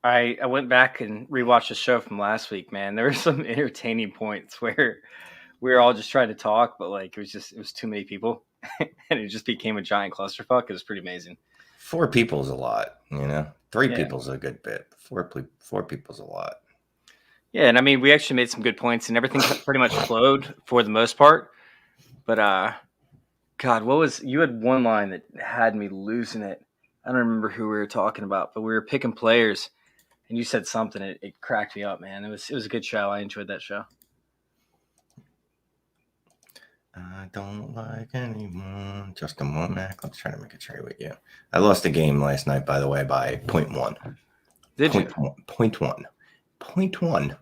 I went back and rewatched the show from last week, man. There were some entertaining points where we were all just trying to talk, but like it was too many people, and it just became a giant clusterfuck. It was pretty amazing. 4 people's a lot, Three Yeah. people's a good bit. Four people's a lot. Yeah, and I mean, we actually made some good points, and everything pretty much flowed for the most part. But God, you had one line that had me losing it. I don't remember who we were talking about, but we were picking players, and you said something. It cracked me up, man. It was a good show. I enjoyed that show. I don't like anyone. Just a Womack. Let's try to make a trade with you. I lost the game last night, by the way, by 0.1. Did you? 0.1.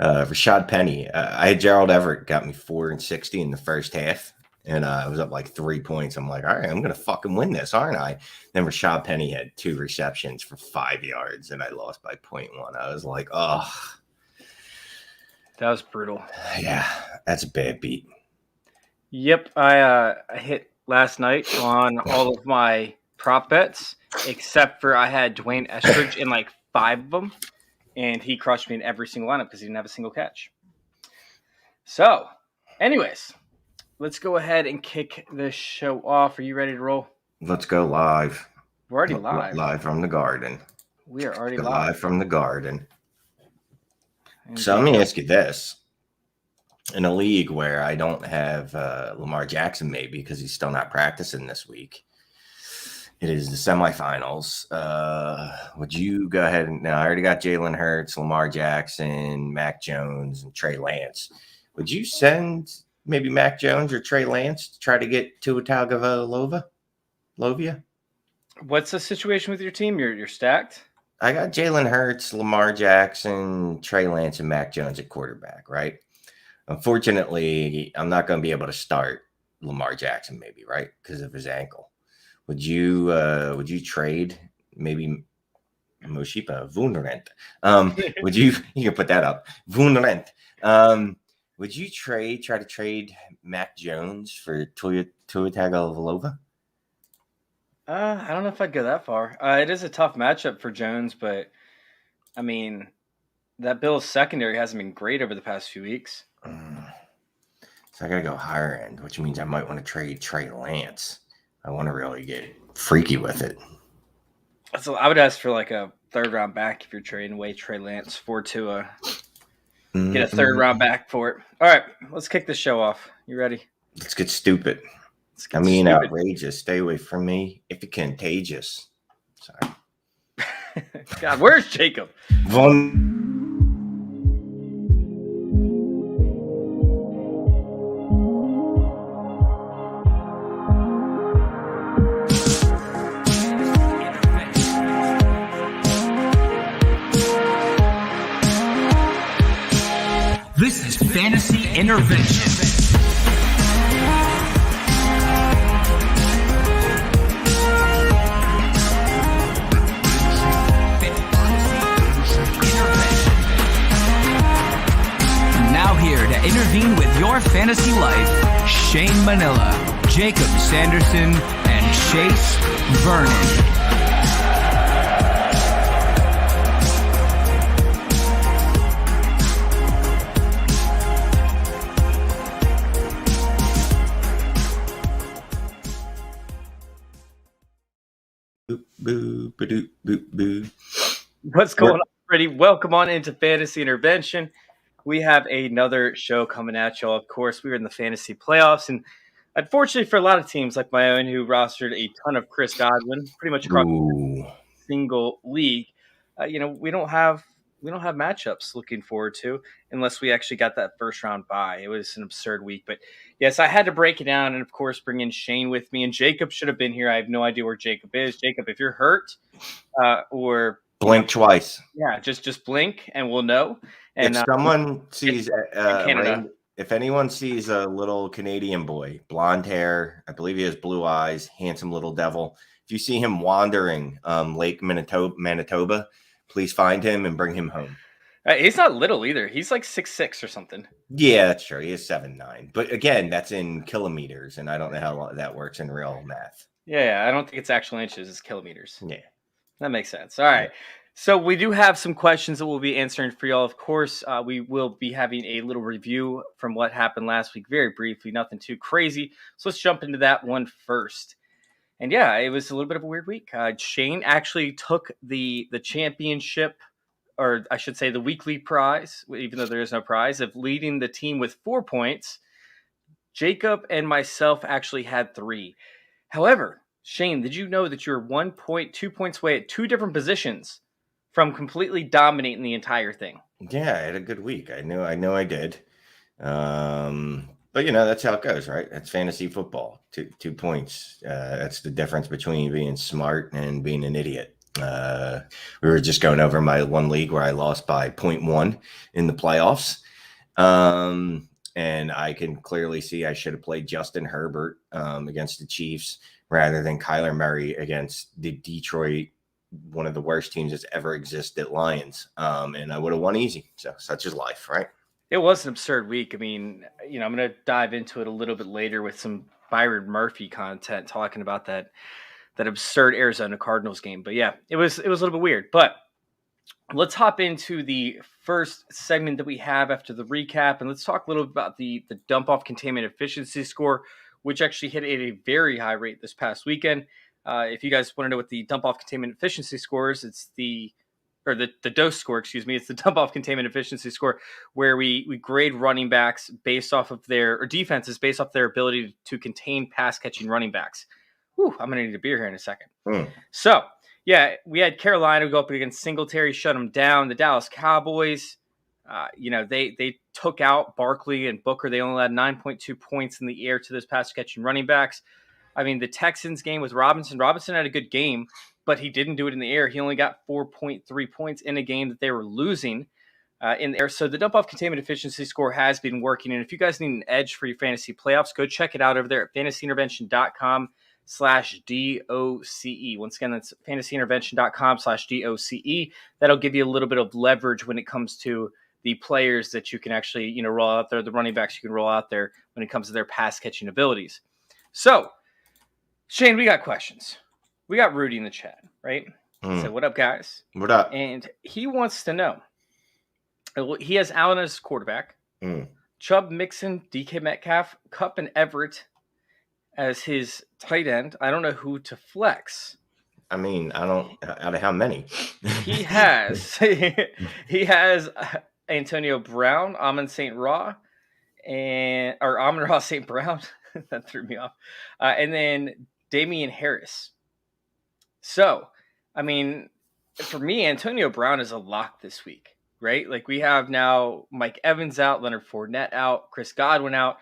Rashad Penny. I had Gerald Everett got me 4 and 60 in the first half, and I was up like 3 points. I'm like, all right, I'm gonna fucking win this, aren't I? Then Rashad Penny had 2 receptions for 5 yards, and I lost by 0.1. I was like, oh, that was brutal. Yeah, that's a bad beat. Yep, I hit last night on all of my prop bets, except for I had Dwayne Estridge in like 5 of them, and he crushed me in every single lineup because he didn't have a single catch. So, anyways, let's go ahead and kick this show off. Are you ready to roll? Let's go live. We're already live. Live from the garden. We are already live from the garden. Indeed. So let me ask you this. In a league where I don't have Lamar Jackson, maybe because he's still not practicing this week, it is the semifinals. Would you go ahead and now I already got Jalen Hurts, Lamar Jackson, Mac Jones, and Trey Lance. Would you send maybe Mac Jones or Trey Lance to try to get Tua Tagovailoa? What's the situation with your team? You're stacked? I got Jalen Hurts, Lamar Jackson, Trey Lance, and Mac Jones at quarterback, right? Unfortunately, I'm not going to be able to start Lamar Jackson, maybe, right? Because of his ankle. Would you trade maybe Moshipa Vunrent? Would you can put that up. Vunrent. Would you try to trade Mac Jones for Tua Tagovailoa? I don't know if I'd go that far. It is a tough matchup for Jones, but I mean, that Bills secondary hasn't been great over the past few weeks. So I got to go higher end, which means I might want to trade Trey Lance. I want to really get freaky with it. So I would ask for like a 3rd round back if you're trading away Trey Lance for Tua. Get a 3rd round back for it. All right, let's kick this show off. You ready? Let's get stupid. Outrageous. Stay away from me if you're contagious. Sorry. God, where's Jacob? This is Fantasy Intervention. Now here to intervene with your fantasy life, Shane Manila, Jacob Sanderson, and Chase Vernon. What's going on, Freddie? Welcome on into Fantasy Intervention. We have another show coming at y'all. Of course, we were in the fantasy playoffs, and unfortunately for a lot of teams like my own who rostered a ton of Chris Godwin, pretty much across a single league, we don't have matchups looking forward to unless we actually got that 1st round bye. It was an absurd week, but yes, I had to break it down and of course bring in Shane with me, and Jacob should have been here. I have no idea where Jacob is. Jacob, if you're hurt or blink twice, just blink and we'll know. And if someone sees if anyone sees a little Canadian boy, blonde hair, I believe he has blue eyes, handsome little devil, if you see him wandering Lake Manitoba, please find him and bring him home. He's not little either. He's like 6'6" or something. Yeah, that's true. He is 7'9". But again, that's in kilometers, and I don't know how that works in real math. Yeah, I don't think it's actual inches. It's kilometers. Yeah. That makes sense. All right. So we do have some questions that we'll be answering for y'all. Of course, we will be having a little review from what happened last week, very briefly, nothing too crazy. So let's jump into that one first. And yeah, it was a little bit of a weird week. Shane actually took the championship, or I should say the weekly prize, even though there is no prize, of leading the team with 4 points. Jacob and myself actually had 3. However, Shane, did you know that you're 1 point, 2 points away at 2 different positions from completely dominating the entire thing? Yeah, I had a good week. I know I did. But that's how it goes, right? That's fantasy football. 2 points. That's the difference between being smart and being an idiot. We were just going over my one league where I lost by 0.1 in the playoffs. And I can clearly see I should have played Justin Herbert against the Chiefs rather than Kyler Murray against the Detroit, one of the worst teams that's ever existed, Lions. And I would have won easy. So such is life, right? It was an absurd week. I mean, I'm going to dive into it a little bit later with some Byron Murphy content talking about that absurd Arizona Cardinals game. But yeah, it was a little bit weird. But let's hop into the first segment that we have after the recap, and let's talk a little bit about the dump-off containment efficiency score, which actually hit at a very high rate this past weekend. If you guys want to know what the dump-off containment efficiency score is, it's the dose score, excuse me. It's the dump-off containment efficiency score, where we grade running backs based off of or defenses based off their ability to contain pass-catching running backs. Whew, I'm going to need a beer here in a second. So, yeah, we had Carolina go up against Singletary, shut them down. The Dallas Cowboys, they took out Barkley and Booker. They only had 9.2 points in the air to those pass-catching running backs. I mean, the Texans game with Robinson. Robinson had a good game, but he didn't do it in the air. He only got 4.3 points in a game that they were losing in the air. So the dump-off containment efficiency score has been working. And if you guys need an edge for your fantasy playoffs, go check it out over there at fantasyintervention.com/DOCE. Once again, that's fantasyintervention.com/DOCE. That'll give you a little bit of leverage when it comes to the players that you can actually, roll out there, the running backs you can roll out there when it comes to their pass-catching abilities. So, Shane, we got questions. We got Rudy in the chat, right? So, what up, guys? What up? And he wants to know. He has Allen as quarterback, Chubb, Mixon, DK Metcalf, Kupp, and Everett as his tight end. I don't know who to flex. I mean, out of how many? He has Antonio Brown, Amon St. Ra, or Amon-Ra St. Brown. That threw me off. And then Damian Harris. So, I mean, for me, Antonio Brown is a lock this week, right? Like, we have now Mike Evans out, Leonard Fournette out, Chris Godwin out.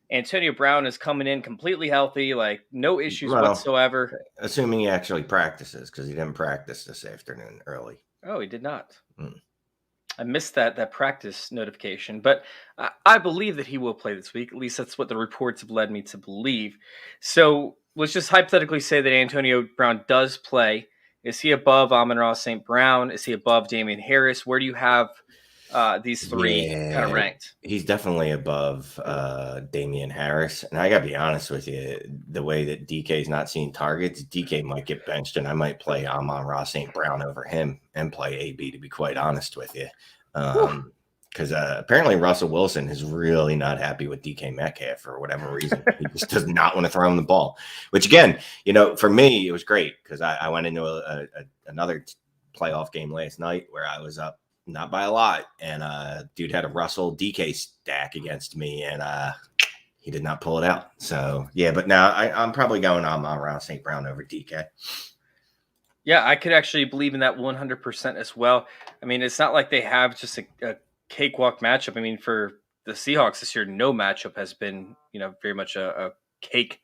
Antonio Brown is coming in completely healthy, like no issues whatsoever. Assuming he actually practices, because he didn't practice this afternoon early. Oh, he did not. I missed that practice notification, but I believe that he will play this week. At least that's what the reports have led me to believe. So let's just hypothetically say that Antonio Brown does play. Is he above Amon-Ra St. Brown? Is he above Damian Harris? Where do you have these three kind of ranked? He's definitely above Damian Harris. And I got to be honest with you, the way that DK's not seeing targets, DK might get benched, and I might play Amon-Ra St. Brown over him and play AB, to be quite honest with you. Because apparently Russell Wilson is really not happy with DK Metcalf for whatever reason. He just does not want to throw him the ball, which again, for me, it was great because I went into another playoff game last night where I was up not by a lot, and dude had a Russell DK stack against me, and he did not pull it out. So yeah, but now I'm probably going on around St. Brown over DK. Yeah, I could actually believe in that 100% as well. I mean, it's not like they have just a cakewalk matchup. I mean, for the Seahawks this year, no matchup has been, very much a cake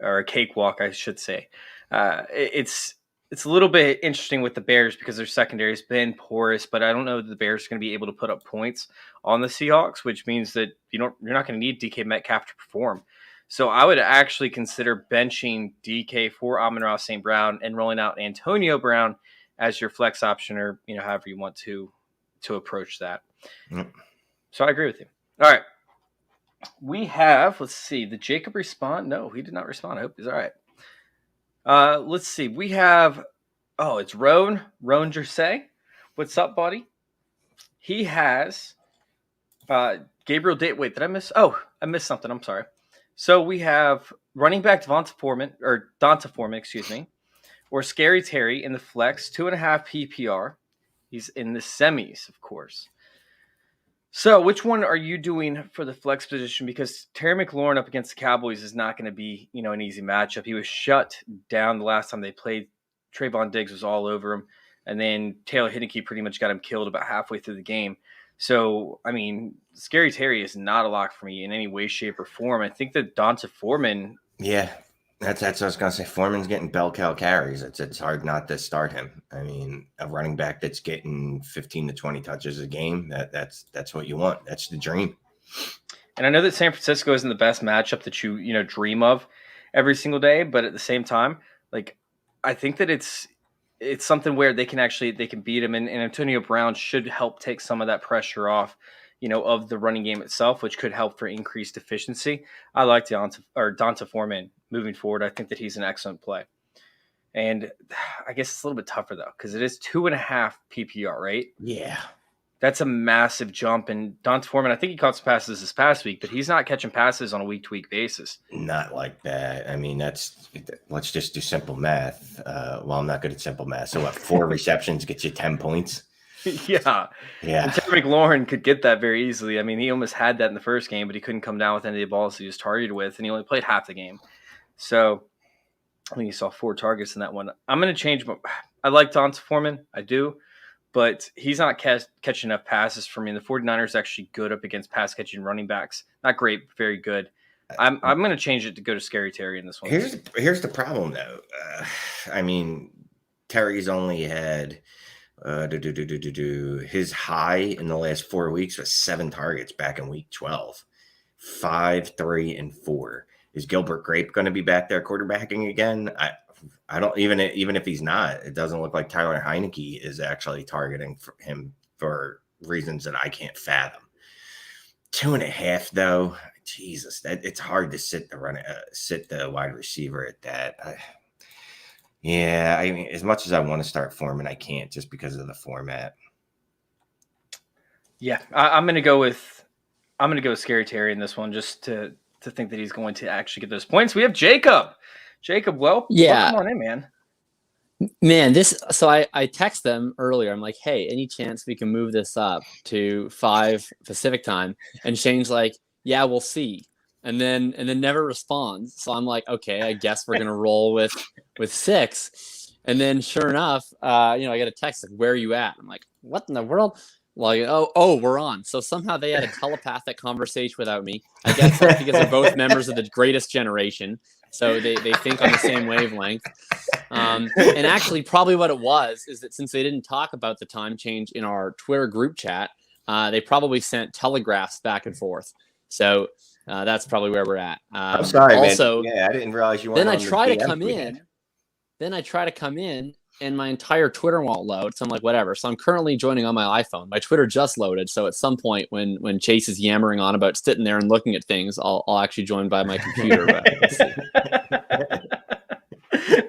or a cakewalk, I should say. It's a little bit interesting with the Bears because their secondary has been porous, but I don't know that the Bears are going to be able to put up points on the Seahawks, which means that you're not going to need DK Metcalf to perform. So I would actually consider benching DK for Amon-Ra St. Brown and rolling out Antonio Brown as your flex option, or however you want to approach that. Yep. So I agree with you. All right. We have, let's see, did Jacob respond? No, he did not respond. I hope he's all right. Let's see. We have, it's Roan Jersey. What's up, buddy? He has Gabriel Day. Wait, did I miss? Oh, I missed something. I'm sorry. So we have running back Donta Foreman, excuse me, or Scary Terry in the flex, 2.5 PPR. He's in the semis, of course. So which one are you doing for the flex position? Because Terry McLaurin up against the Cowboys is not going to be, an easy matchup. He was shut down the last time they played. Trayvon Diggs was all over him. And then Taylor Heineke pretty much got him killed about halfway through the game. So, Scary Terry is not a lock for me in any way, shape, or form. I think that Donta Foreman. Yeah, that's what I was going to say. Foreman's getting bell cow carries. It's hard not to start him. A running back that's getting 15 to 20 touches a game, that's what you want. That's the dream. And I know that San Francisco isn't the best matchup that you dream of every single day, but at the same time, I think that it's something where they can beat him, and Antonio Brown should help take some of that pressure off, of the running game itself, which could help for increased efficiency. I like Donta Foreman moving forward. I think that he's an excellent play. And I guess it's a little bit tougher though, because it is 2.5 PPR, right? Yeah. That's a massive jump. And Donta Foreman, I think he caught some passes this past week, but he's not catching passes on a week-to-week basis. Not like that. Let's just do simple math. I'm not good at simple math. So what, 4 receptions gets you 10 points? Yeah. And Terry McLaurin could get that very easily. He almost had that in the first game, but he couldn't come down with any of the balls he was targeted with, and he only played half the game. So I think he saw 4 targets in that one. I'm going to change. I like Donta Foreman. I do. But he's not catching enough passes for me. And the 49ers are actually good up against pass-catching running backs. Not great, but very good. I'm going to change it to go to Scary Terry in this one. Here's the problem, though. Terry's only had his high in the last 4 weeks was 7 targets back in week 12. 5, 3, and 4. Is Gilbert Grape going to be back there quarterbacking again? I don't even if he's not, it doesn't look like Tyler Heineke is actually targeting for him for reasons that I can't fathom. 2.5 though, Jesus, it's hard to sit the wide receiver at that. As much as I want to start Foreman, I can't just because of the format. Yeah, I'm gonna go with Scary Terry in this one just to think that he's going to actually get those points. We have Jacob. Jacob, welcome on in, man. Man, so I text them earlier. I'm like, hey, any chance we can move this up to 5 Pacific time? And Shane's like, yeah, we'll see. And then never responds. So I'm like, okay, I guess we're gonna roll with 6. And then sure enough, I get a text like, where are you at? I'm like, what in the world? Like, oh, we're on. So somehow they had a telepathic conversation without me. I guess that's because they're both members of the greatest generation. So they think on the same wavelength. And actually, probably what it was is that since they didn't talk about the time change in our Twitter group chat, they probably sent telegraphs back and forth. So that's probably where we're at. I'm sorry, also, man. Yeah, I didn't realize you weren't. Then I try to come in, and my entire Twitter won't load. So I'm like, whatever. So I'm currently joining on my iPhone. My Twitter just loaded. So at some point when Chase is yammering on about sitting there and looking at things, I'll actually join by my computer.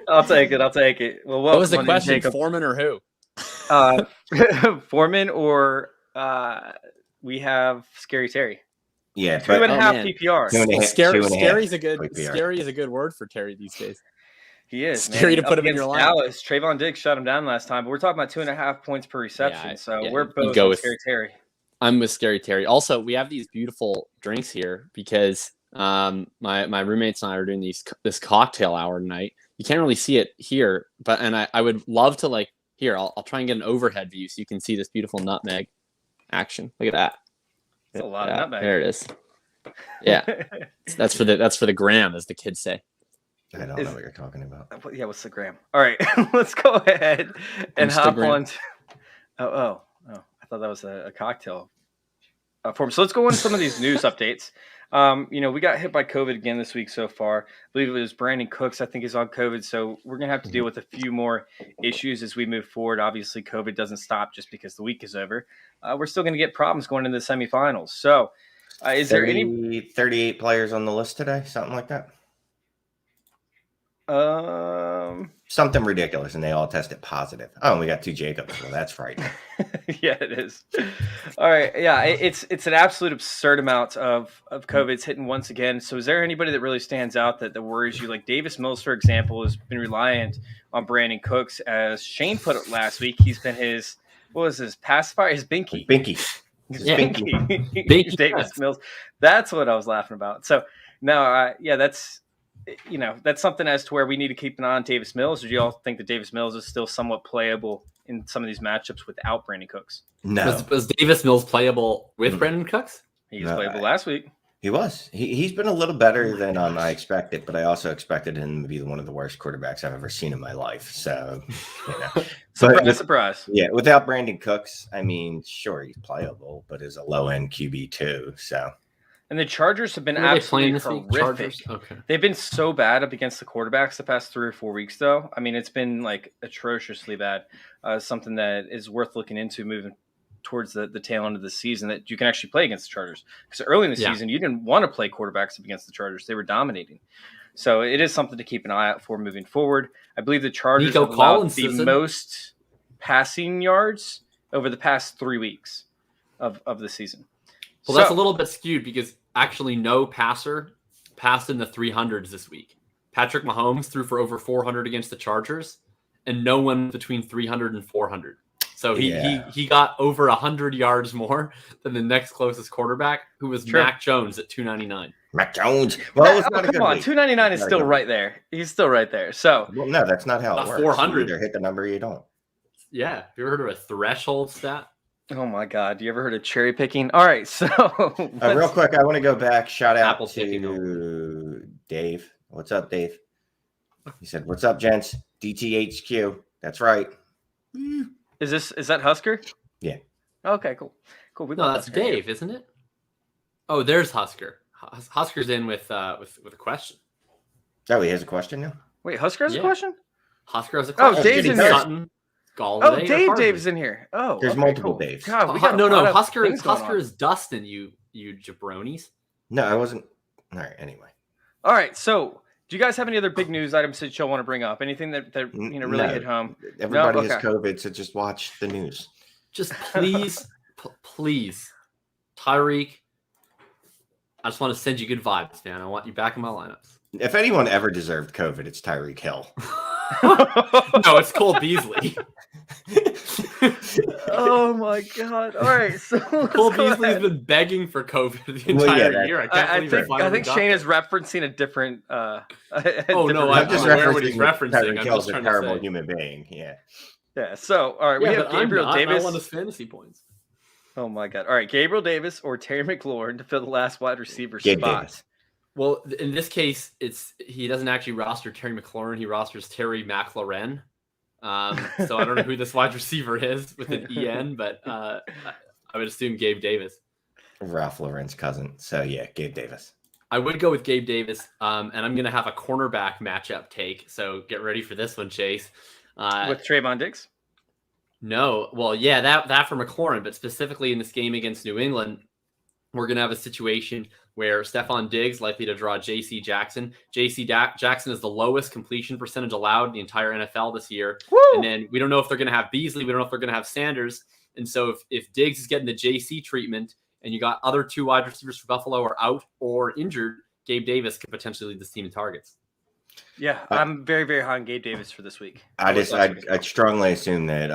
I'll take it. Well, what was the question? Foreman or who? Foreman or we have Scary Terry. Yeah, 2.5 PPR. Scary is a good word for Terry these days. He is scary to put him in your line. Dallas, Trayvon Diggs shut him down last time, but we're talking about 2.5 points per reception. We're both with Scary Terry. I'm with Scary Terry. Also, we have these beautiful drinks here because my roommates and I are doing this cocktail hour tonight. You can't really see it here, but I would love to I'll try and get an overhead view so you can see this beautiful nutmeg action. Look at that. That's a lot of nutmeg. There it is. Yeah, that's for the gram, as the kids say. I don't know what you're talking about. Yeah, what's the gram? All right, let's go ahead and hop on. I thought that was a cocktail form. So let's go into some of these news updates. We got hit by COVID again this week so far. I believe it was Brandon Cooks, I think, is on COVID. So we're going to have to deal with a few more issues as we move forward. Obviously, COVID doesn't stop just because the week is over. We're still going to get problems going into the semifinals. So is there any 38 players on the list today? Something like that? something ridiculous, and they all tested positive. Oh, and we got 2 Jacobs. Well, that's frightening. Yeah, it is. All right. Yeah, it's an absolute absurd amount of COVID's hitting once again. So is there anybody that really stands out that worries you? Like Davis Mills, for example, has been reliant on Brandon Cooks. As Shane put it last week, he's been his, what was his pacifier? His binky. Binky. Binky. Davis Mills. That's what I was laughing about. So no, that's something as to where we need to keep an eye on Davis Mills. Or do you all think that Davis Mills is still somewhat playable in some of these matchups without Brandon Cooks? No. Was Davis Mills playable with Brandon Cooks? He was playable last week. He was. He's been a little better than I expected, but I also expected him to be one of the worst quarterbacks I've ever seen in my life. So, Surprise. Yeah, without Brandon Cooks, I mean, sure, he's playable, but is a low-end QB too. So, and the Chargers have been absolutely horrific. Okay. They've been so bad up against the quarterbacks the past 3 or 4 weeks, though. I mean, it's been like atrociously bad. Something that is worth looking into moving towards the tail end of the season, that you can actually play against the Chargers. Because early in the season, you didn't want to play quarterbacks up against the Chargers. They were dominating. So it is something to keep an eye out for moving forward. I believe the Chargers have allowed the most passing yards over the past 3 weeks of the season. Well, that's a little bit skewed because actually no passer passed in the 300s this week. Patrick Mahomes threw for over 400 against the Chargers, and no one between 300 and 400. So he got over 100 yards more than the next closest quarterback, who was Mac Jones at 299. Mac Jones. Well, it's not come on, 299 is still right there. He's still right there. So no, that's not how it works. 400. You either hit the number or you don't. Yeah. Have you ever heard of a threshold stat? Oh my God! You ever heard of cherry picking? All right, so real quick, I want to go back. Shout out to Dave. What's up, Dave? He said, "What's up, gents? DTHQ." That's right. Is that Husker? Yeah. Okay, cool. No, that's Dave, isn't it? Oh, there's Husker. Husker's in with a question. Oh, he has a question now. Wait, Husker has a question? Husker has a question. Oh, Dave's in here. Sutton, Galladay, Dave's in here. Oh, there's multiple Daves. God, we got no. Husker is Dustin. You jabronis. No, I wasn't. All right. Anyway. All right. So, do you guys have any other big news items that you'll want to bring up? Anything that really hit home? Everybody has COVID, so just watch the news. Just please, please, Tyreek. I just want to send you good vibes, man. I want you back in my lineups. If anyone ever deserved COVID, it's Tyreek Hill. No, it's Cole Beasley. Oh my God! All right, so Cole Beasley's been begging for COVID the entire year. I think Shane is referencing a different. I'm just referencing what he's referencing. Tyreek Hill's a terrible human being. Yeah. Yeah. So all right, we have Gabriel Davis. I want his fantasy points. Oh my God! All right, Gabriel Davis or Terry McLaurin to fill the last wide receiver spot. Davis. Well, in this case, he doesn't actually roster Terry McLaurin. He rosters Terry McLaurin. So I don't know who this wide receiver is with an EN, but I would assume Gabe Davis. Ralph Lauren's cousin. So yeah, Gabe Davis. I would go with Gabe Davis, and I'm going to have a cornerback matchup take. So get ready for this one, Chase. With Trayvon Diggs? No. Well, yeah, that for McLaurin, but specifically in this game against New England, we're going to have a situation where Stephon Diggs likely to draw J.C. Jackson. J.C. Jackson is the lowest completion percentage allowed in the entire NFL this year. Woo! And then we don't know if they're going to have Beasley. We don't know if they're going to have Sanders. And so if Diggs is getting the J.C. treatment and you got other 2 wide receivers for Buffalo are out or injured, Gabe Davis could potentially lead this team in targets. Yeah, I'm very, very high on Gabe Davis for this week. I strongly assume that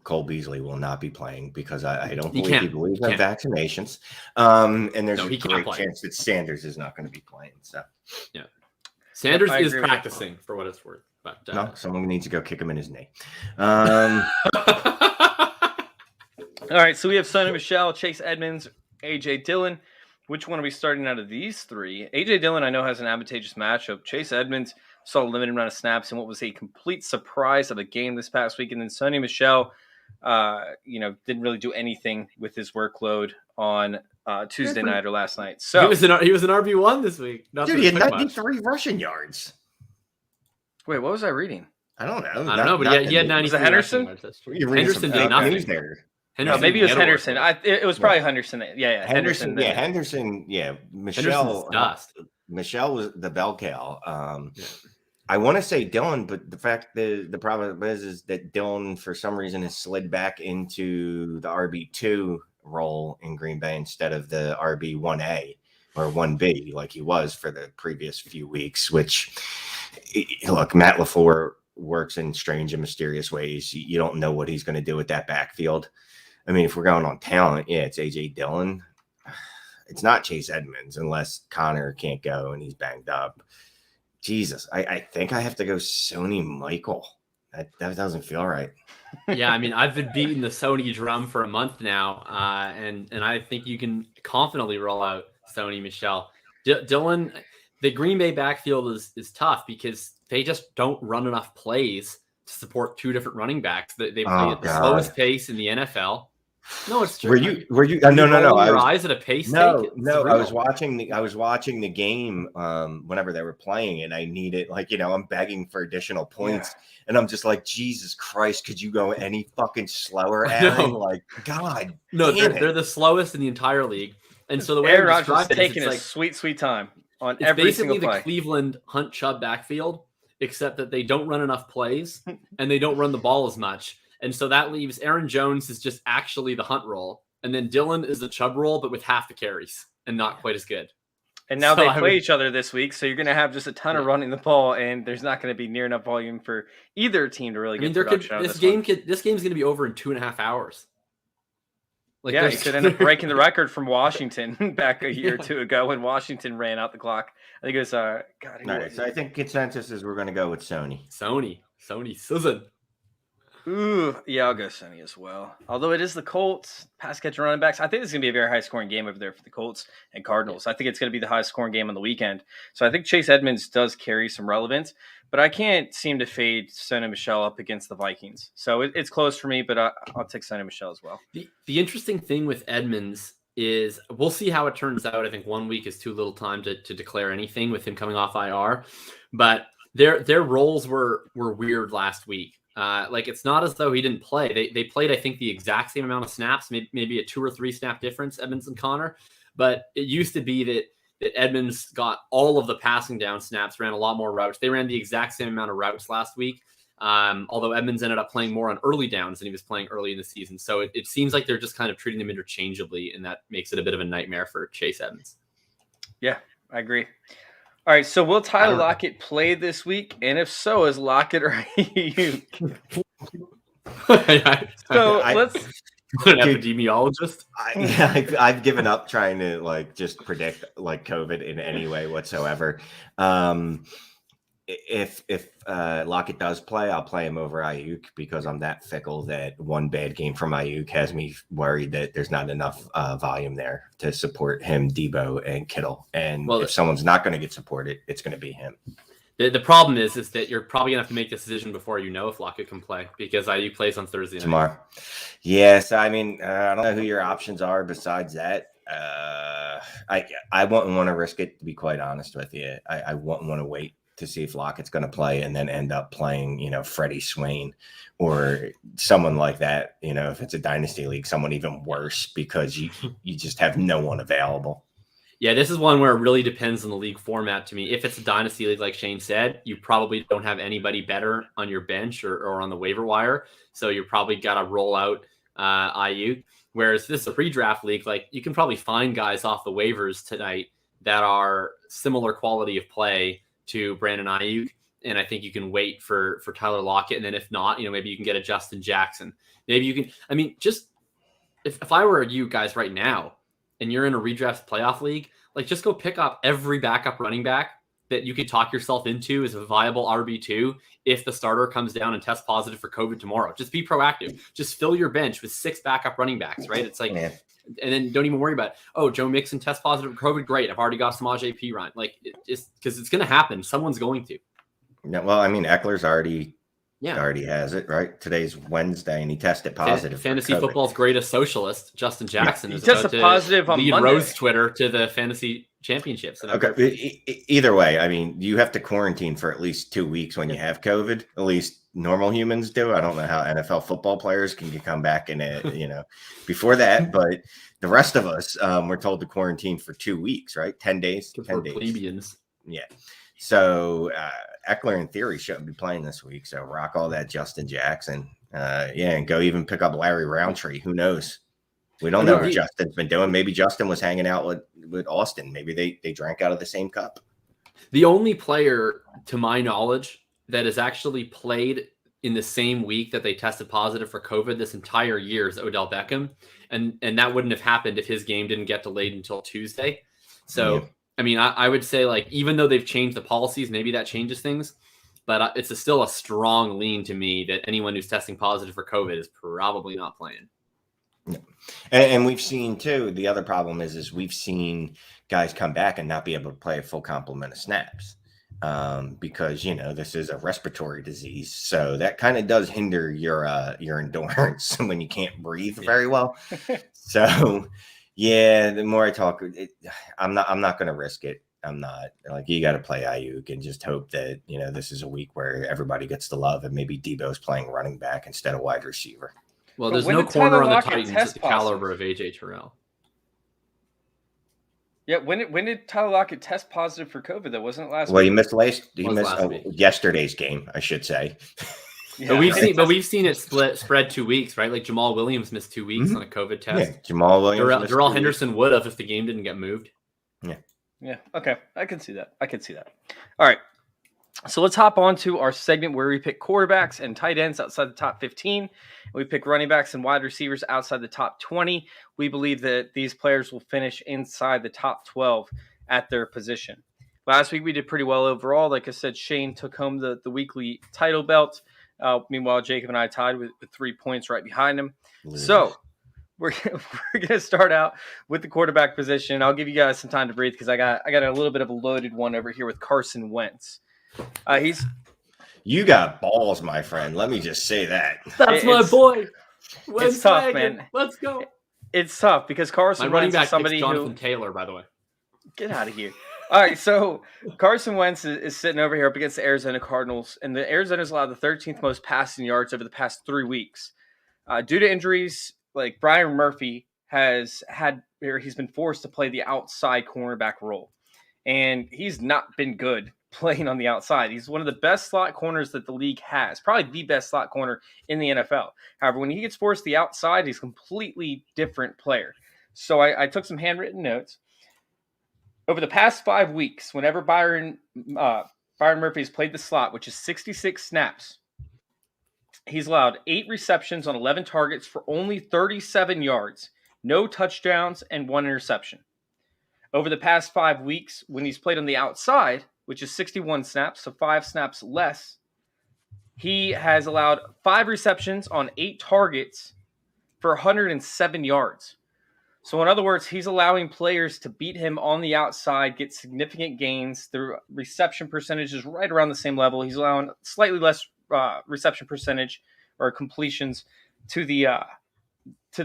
Cole Beasley will not be playing because I don't believe he believes in vaccinations. And there's a great chance that Sanders is not going to be playing. So yeah, Sanders is practicing for what it's worth. But no, someone needs to go kick him in his knee. All right, so we have Sonny Michel, Chase Edmonds, AJ Dillon. Which one are we starting out of these 3? A.J. Dillon, I know, has an advantageous matchup. Chase Edmonds saw a limited amount of snaps in what was a complete surprise of a game this past week. And then Sonny Michel, didn't really do anything with his workload on Tuesday night or last night. So he was an RB1 this week. Dude, he had 93 rushing yards. Wait, what was I reading? I don't know. But he had 93. Was it Henderson? Henderson did nothing. No, maybe it was Henderson. It was probably Henderson. Yeah, Henderson. Yeah, Henderson. Yeah, Michelle. Michelle was the bell cow. I want to say Dylan, but the problem is that Dylan for some reason has slid back into the RB2 role in Green Bay instead of the RB1A or 1B like he was for the previous few weeks. Which, look, Matt LaFleur works in strange and mysterious ways. You don't know what he's going to do with that backfield. I mean, if we're going on talent, yeah, it's AJ Dillon. It's not Chase Edmonds unless Connor can't go and he's banged up. Jesus, I think I have to go Sony Michael. That doesn't feel right. Yeah, I mean, I've been beating the Sony drum for a month now, and I think you can confidently roll out Sony Michel. Dylan, the Green Bay backfield is tough because they just don't run enough plays to support two different running backs. They play at the slowest pace in the NFL. No, it's true. Were you? No. Your eyes at a pace. No. I was watching the game. Whenever they were playing, and I needed, I'm begging for additional points, and I'm just like, Jesus Christ, could you go any fucking slower, Aaron? No. Like, God, no, they're the slowest in the entire league, and so the way Aaron Rodgers is taking his sweet time on every single play. Basically, the Cleveland Hunt Chubb backfield, except that they don't run enough plays and they don't run the ball as much. And so that leaves Aaron Jones is just actually the Hunt role. And then Dylan is the Chubb role, but with half the carries and not quite as good. And now they play each other this week. So you're going to have just a ton of running the ball, and there's not going to be near enough volume for either team to really get production out of this game. This game's going to be over in 2.5 hours. You could end up breaking the record from Washington back a year or two ago when Washington ran out the clock. I think it was, all right, so I think consensus is we're going to go with Sony. Sony Susan. Ooh, yeah, I'll go Sony as well. Although it is the Colts, pass catching running backs. I think it's going to be a very high-scoring game over there for the Colts and Cardinals. I think it's going to be the highest-scoring game on the weekend. So I think Chase Edmonds does carry some relevance, but I can't seem to fade Sony Michel up against the Vikings. So it's close for me, but I'll take Sony Michel as well. The interesting thing with Edmonds is we'll see how it turns out. I think 1 week is too little time to declare anything with him coming off IR, but their roles were weird last week. It's not as though he didn't play. They played, I think, the exact same amount of snaps, maybe a 2 or 3 snap difference, Edmonds and Connor. But it used to be that Edmonds got all of the passing down snaps, ran a lot more routes. They ran the exact same amount of routes last week, although Edmonds ended up playing more on early downs than he was playing early in the season. So it seems like they're just kind of treating them interchangeably, and that makes it a bit of a nightmare for Chase Edmonds. Yeah, I agree. All right, so will Tyler Lockett play this week? And if so, is Lockett or Ayuk? Let's an epidemiologist. I've given up trying to just predict COVID in any way whatsoever. If Lockett does play, I'll play him over Ayuk because I'm that fickle that one bad game from Ayuk has me worried that there's not enough volume there to support him, Debo, and Kittle. And if someone's not going to get supported, it's going to be him. The problem is that you're probably going to have to make this decision before you know if Lockett can play because Ayuk plays on Thursday night. Tomorrow. Yes, I mean, I don't know who your options are besides that. I wouldn't want to risk it, to be quite honest with you. I wouldn't want to wait to see if Lockett's going to play and then end up playing, Freddie Swain or someone like that. If it's a dynasty league, someone even worse because you just have no one available. Yeah, this is one where it really depends on the league format to me. If it's a dynasty league, like Shane said, you probably don't have anybody better on your bench or on the waiver wire. So you're probably got to roll out Ayuk. Whereas if this is a redraft league, you can probably find guys off the waivers tonight that are similar quality of play to Brandon Ayuk, and I think you can wait for Tyler Lockett, and then if not, maybe you can get a Justin Jackson. Maybe you can. I mean, just if I were you guys right now, and you're in a redraft playoff league, just go pick up every backup running back that you could talk yourself into as a viable RB2 if the starter comes down and tests positive for COVID tomorrow. Just be proactive. Just fill your bench with 6 backup running backs, right? It's and then don't even worry about, Joe Mixon tests positive for COVID. Great. I've already got Samaj AP run. Just because it's going to happen. Someone's going to. Yeah, well, I mean, Eckler's already has it, right? Today's Wednesday, and he tested positive. Fantasy football's greatest socialist, Justin Jackson, is tested positive on Monday. Rose Twitter to the fantasy championships. Okay. Either way, I mean, you have to quarantine for at least 2 weeks when you have COVID. At least normal humans do. I don't know how NFL football players can come back in before that, but the rest of us, we're told to quarantine for 2 weeks, right? 10 days. 10 days. Plebeians. Yeah. So Eckler in theory shouldn't be playing this week. So rock all that Justin Jackson. And go even pick up Larry Roundtree. Who knows? We don't know what Justin's been doing. Maybe Justin was hanging out with Austin. Maybe they drank out of the same cup. The only player, to my knowledge, that has actually played in the same week that they tested positive for COVID this entire year is Odell Beckham. And that wouldn't have happened if his game didn't get delayed until Tuesday. So, I mean, I would say, like, even though they've changed the policies, maybe that changes things. But it's still a strong lean to me that anyone who's testing positive for COVID is probably not playing. Yeah. And we've seen, too, the other problem is we've seen guys come back and not be able to play a full complement of snaps because, this is a respiratory disease. So that kind of does hinder your endurance when you can't breathe very well. So, yeah, the more I talk, I'm not going to risk it. I'm not. Like, you got to play Ayuk and just hope that, this is a week where everybody gets the love and maybe Debo's playing running back instead of wide receiver. Well, there's no corner on the Titans at the caliber of AJ Terrell. Yeah, when did Tyler Lockett test positive for COVID? That wasn't last week. Well, he missed yesterday's game, I should say. Yeah, but we've seen it spread 2 weeks, right? Like Jamal Williams missed 2 weeks on a COVID test. Yeah, Jamal Williams. Darrell Henderson would have if the game didn't get moved. Yeah. Yeah. Okay. I can see that. All right. So let's hop on to our segment where we pick quarterbacks and tight ends outside the top 15. We pick running backs and wide receivers outside the top 20. We believe that these players will finish inside the top 12 at their position. Last week we did pretty well overall. Like I said, Shane took home the weekly title belt. Meanwhile, Jacob and I tied with 3 points right behind him. So we're going to start out with the quarterback position. I'll give you guys some time to breathe because I got a little bit of a loaded one over here with Carson Wentz. You got balls, my friend. Let me just say that. That's my boy. It's tough, man. Let's go. It's tough because Carson Wentz is somebody Jonathan Taylor, by the way. Get out of here. All right, so Carson Wentz is sitting over here up against the Arizona Cardinals, and the Arizona's allowed the 13th most passing yards over the past 3 weeks. Due to injuries, like Brian Murphy he's been forced to play the outside cornerback role, and he's not been good playing on the outside. He's one of the best slot corners that the league has, probably the best slot corner in the NFL. However, when he gets forced to the outside, he's a completely different player. So I took some handwritten notes. Over the past 5 weeks, whenever Byron Murphy has played the slot, which is 66 snaps, he's allowed 8 receptions on 11 targets for only 37 yards, no touchdowns, and 1 interception. Over the past 5 weeks, when he's played on the outside, which is 61 snaps, so 5 snaps less, he has allowed 5 receptions on 8 targets for 107 yards. So in other words, he's allowing players to beat him on the outside, get significant gains. The reception percentage is right around the same level. He's allowing slightly less reception percentage or completions to the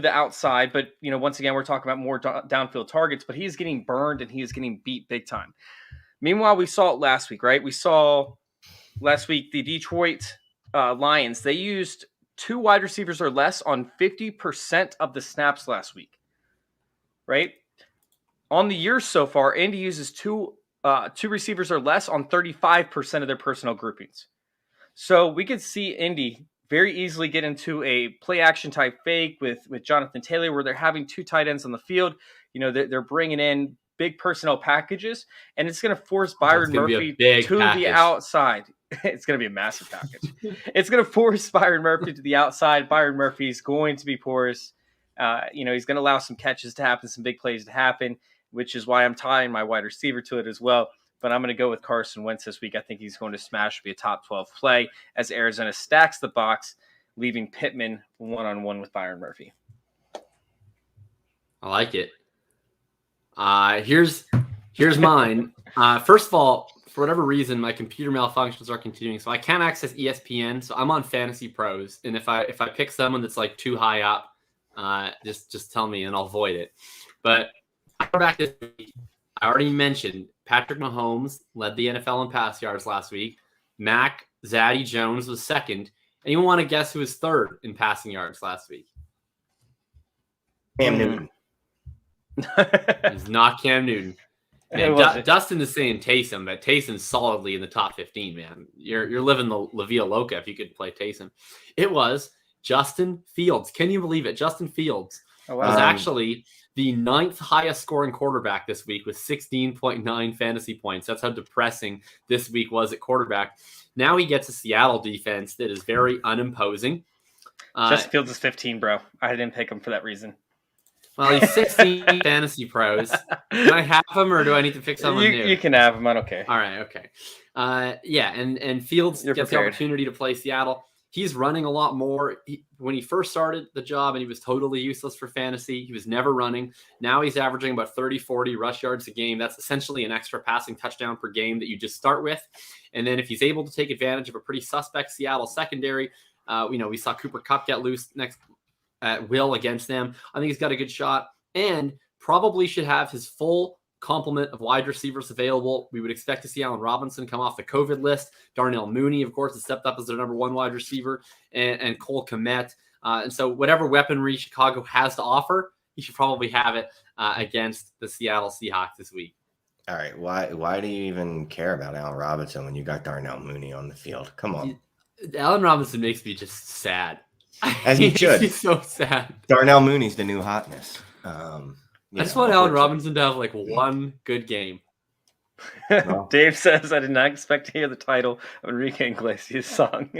outside. But, once again, we're talking about more downfield targets, but he's getting burned and he is getting beat big time. Meanwhile, we saw it last week, right? We saw last week the Detroit Lions. They used 2 wide receivers or less on 50% of the snaps last week, right? On the year so far, Indy uses two receivers or less on 35% of their personnel groupings. So we could see Indy very easily get into a play action type fake with Jonathan Taylor where they're having 2 tight ends on the field. They're bringing in big personnel packages, and it's going to force Byron Murphy to the outside. It's going to be a massive package. It's going to force Byron Murphy to the outside. Byron Murphy's going to be porous. He's going to allow some catches to happen, some big plays to happen, which is why I'm tying my wide receiver to it as well. But I'm going to go with Carson Wentz this week. I think he's going to smash, be a top 12 play as Arizona stacks the box, leaving Pittman one-on-one with Byron Murphy. I like it. Here's mine. First of all, for whatever reason, my computer malfunctions are continuing, so I can't access ESPN. So I'm on Fantasy Pros, and if I pick someone that's like too high up, just tell me and I'll void it. But back this week, I already mentioned Patrick Mahomes led the NFL in pass yards last week. Zaddy Jones was second. Anyone want to guess who was third in passing yards last week? Cam Newton. It's not Cam Newton. Man, was it? Dustin is saying Taysom, but Taysom's solidly in the top 15, man. You're living the La Vida Loca if you could play Taysom. It was Justin Fields. Can you believe it? Justin Fields Oh, was wow. actually the 9th highest scoring quarterback this week with 16.9 fantasy points. That's how depressing this week was at quarterback. Now he gets a Seattle defense that is very unimposing. Justin Fields is 15, bro. I didn't pick him for that reason. Well, he's 16 fantasy pros. Can I have him, or do I need to pick someone new? You can have him. I don't care. All right, okay. Yeah, and Fields You're gets prepared. the opportunity to play Seattle. He's running a lot more. When he first started the job and he was totally useless for fantasy, he was never running. Now he's averaging about 30, 40 rush yards a game. That's essentially an extra passing touchdown per game that you just start with. And then if he's able to take advantage of a pretty suspect Seattle secondary, we saw Cooper Kupp get loose next at will against them. I think he's got a good shot and probably should have his full complement of wide receivers available. We would expect to see Allen Robinson come off the COVID list. Darnell Mooney, of course, has stepped up as their number 1 wide receiver, and Cole Kmet. And so whatever weaponry Chicago has to offer, he should probably have it against the Seattle Seahawks this week. All right. Why do you even care about Allen Robinson when you got Darnell Mooney on the field? Come on. Allen Robinson makes me just sad. As he should. He's so sad. Darnell Mooney's the new hotness. I just want Allen Robinson to have like one good game. Well, Dave says, I did not expect to hear the title of Enrique Iglesias' song.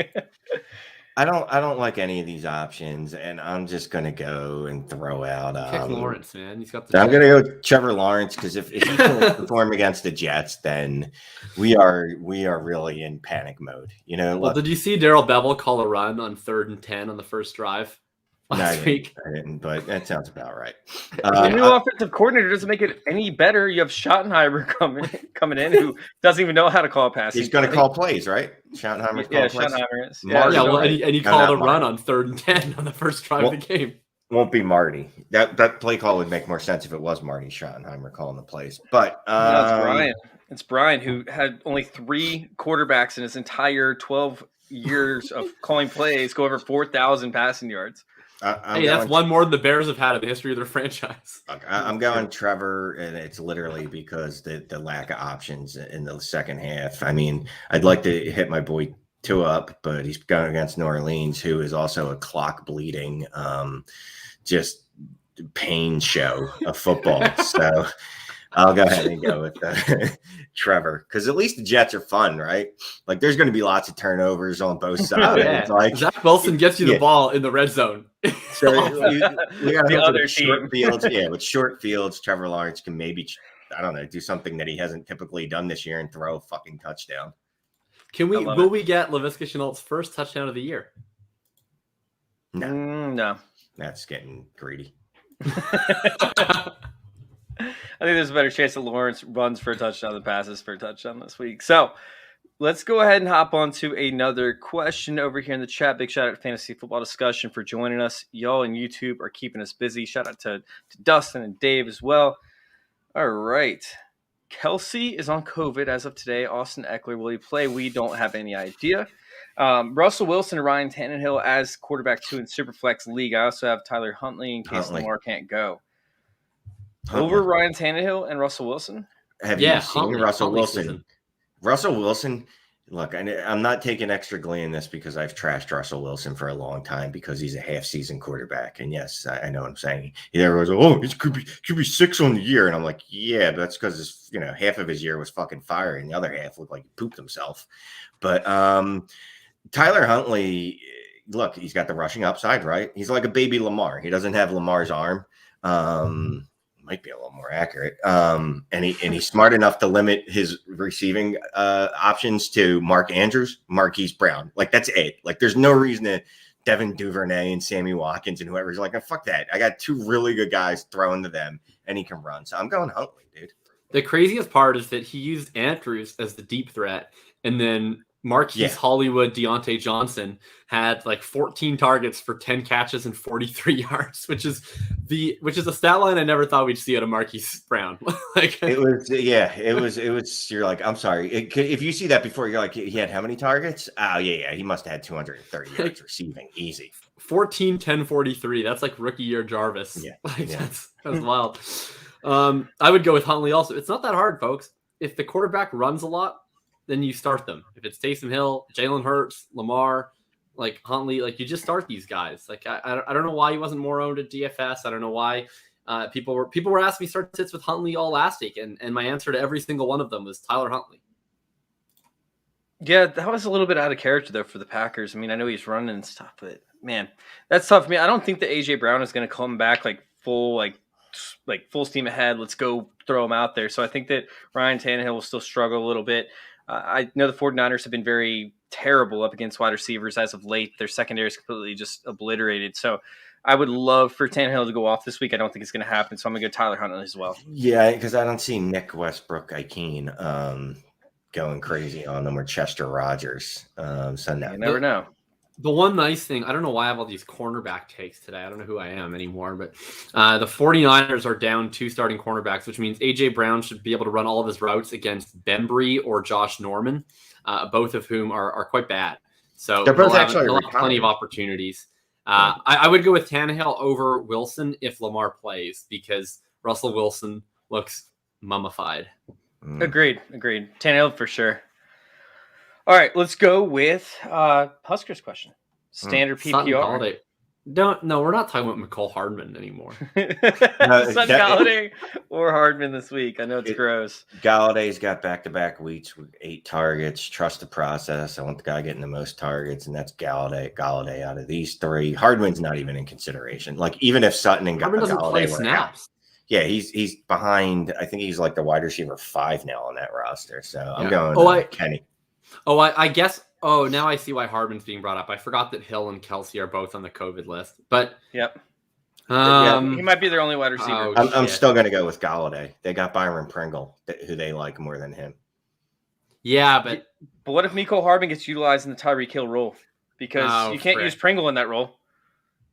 I don't like any of these options, and I'm just gonna go and throw out. Pick Lawrence, man. He's got the. I'm gonna go Trevor Lawrence because if he can perform against the Jets, then we are really in panic mode. You know. Well, did you see Darrell Bevel call a run on 3rd and 10 on the first drive last week? I didn't, but that sounds about right. The new offensive coordinator doesn't make it any better. You have Schottenheimer coming in who doesn't even know how to call a pass. He's going to call plays, right? Schottenheimer's yeah, call plays. Schottenheimer is. Yeah, well, and he called a Marty. run on 3rd and 10 on the first drive of the game. Won't be Marty. That play call would make more sense if it was Marty Schottenheimer calling the plays. But no, it's Brian. It's Brian who had only 3 quarterbacks in his entire 12 years of calling plays go over 4,000 passing yards. That's one more than the Bears have had in the history of their franchise. I'm going Trevor, and it's literally because the lack of options in the second half. I mean, I'd like to hit my boy Tua up, but he's going against New Orleans, who is also a clock bleeding, just pain show of football. So I'll go ahead and go with Trevor, because at least the Jets are fun, right? Like there's going to be lots of turnovers on both sides. Yeah. It's like Zach Wilson gets you the ball in the red zone. So we got The other short fields. Yeah, with short fields, Trevor Lawrence can maybe, I don't know, do something that he hasn't typically done this year and throw a fucking touchdown. Will we get Laviska Shenault's first touchdown of the year? No. That's getting greedy. I think there's a better chance that Lawrence runs for a touchdown than passes for a touchdown this week. So let's go ahead and hop on to another question over here in the chat. Big shout out to Fantasy Football Discussion for joining us. Y'all on YouTube are keeping us busy. Shout out to Dustin and Dave as well. All right. Kelsey is on COVID as of today. Austin Eckler, will he play? We don't have any idea. Russell Wilson and Ryan Tannehill as quarterback 2 in Superflex League. I also have Tyler Huntley in case Lamar can't go. Over Ryan Tannehill and Russell Wilson? Have you seen Huntley, Russell Wilson? season. Russell Wilson, look, I'm not taking extra glee in this because I've trashed Russell Wilson for a long time because he's a half-season quarterback. And yes, I know what I'm saying. Everyone's like, oh, it could be 6 on the year. And I'm like, yeah, but that's because half of his year was fucking fire and the other half looked like he pooped himself. But Tyler Huntley, look, he's got the rushing upside, right? He's like a baby Lamar. He doesn't have Lamar's arm. Might be a little more accurate. And he's smart enough to limit his receiving options to Mark Andrews, Marquise Brown. Like that's it. Like there's no reason to Devin Duvernay and Sammy Watkins and whoever's like, oh, fuck that. I got 2 really good guys throwing to them and he can run. So I'm going Huntley, dude. The craziest part is that he used Andrews as the deep threat, and then Marquise Hollywood Deontay Johnson had like 14 targets for 10 catches and 43 yards, which is a stat line I never thought we'd see out of Marquise Brown. It was. You're like, I'm sorry. If you see that before, you're like, he had how many targets? Oh yeah. He must have had 230 yards receiving, easy. 14, 10, 43. That's like rookie year Jarvis. Yeah, That's wild. I would go with Huntley also. It's not that hard, folks. If the quarterback runs a lot, then you start them. If it's Taysom Hill, Jalen Hurts, Lamar, like Huntley, like you just start these guys. Like I don't know why he wasn't more owned at DFS. I don't know why people were asking me start sits with Huntley all last week, and my answer to every single one of them was Tyler Huntley. Yeah, that was a little bit out of character though for the Packers. I mean, I know he's running and stuff, but man, that's tough. I mean, I don't think that AJ Brown is going to come back like full steam ahead. Let's go throw him out there. So I think that Ryan Tannehill will still struggle a little bit. I know the 49ers have been very terrible up against wide receivers as of late. Their secondary is completely just obliterated. So I would love for Tannehill to go off this week. I don't think it's going to happen. So I'm going to go Tyler Huntley as well. Yeah, because I don't see Nick Westbrook-Ikeen going crazy on them or Chester Rogers. So no. You never know. The one nice thing, I don't know why I have all these cornerback takes today. I don't know who I am anymore, but the 49ers are down 2 starting cornerbacks, which means A.J. Brown should be able to run all of his routes against Bembry or Josh Norman, both of whom are quite bad. So they're both he'll have plenty of opportunities. I would go with Tannehill over Wilson if Lamar plays because Russell Wilson looks mummified. Agreed. Tannehill for sure. All right, let's go with Huskers question. Standard PPR. No, we're not talking about McCole Hardman anymore. Sutton Galladay or Hardman this week. I know it's gross. Galladay's got back-to-back weeks with 8 targets. Trust the process. I want the guy getting the most targets, and that's Galladay out of these 3. Hardman's not even in consideration. Like even if Sutton and Hardman doesn't play snaps. Yeah, he's behind. I think he's like the wide receiver 5 now on that roster. So I'm going Kenny. I guess. Oh, now I see why Hardman's being brought up. I forgot that Hill and Kelsey are both on the COVID list. But yep, he might be their only wide receiver. I'm still going to go with Galladay. They got Byron Pringle, who they like more than him. Yeah, but what if Mecole Hardman gets utilized in the Tyreek Hill role? Because you can't use Pringle in that role.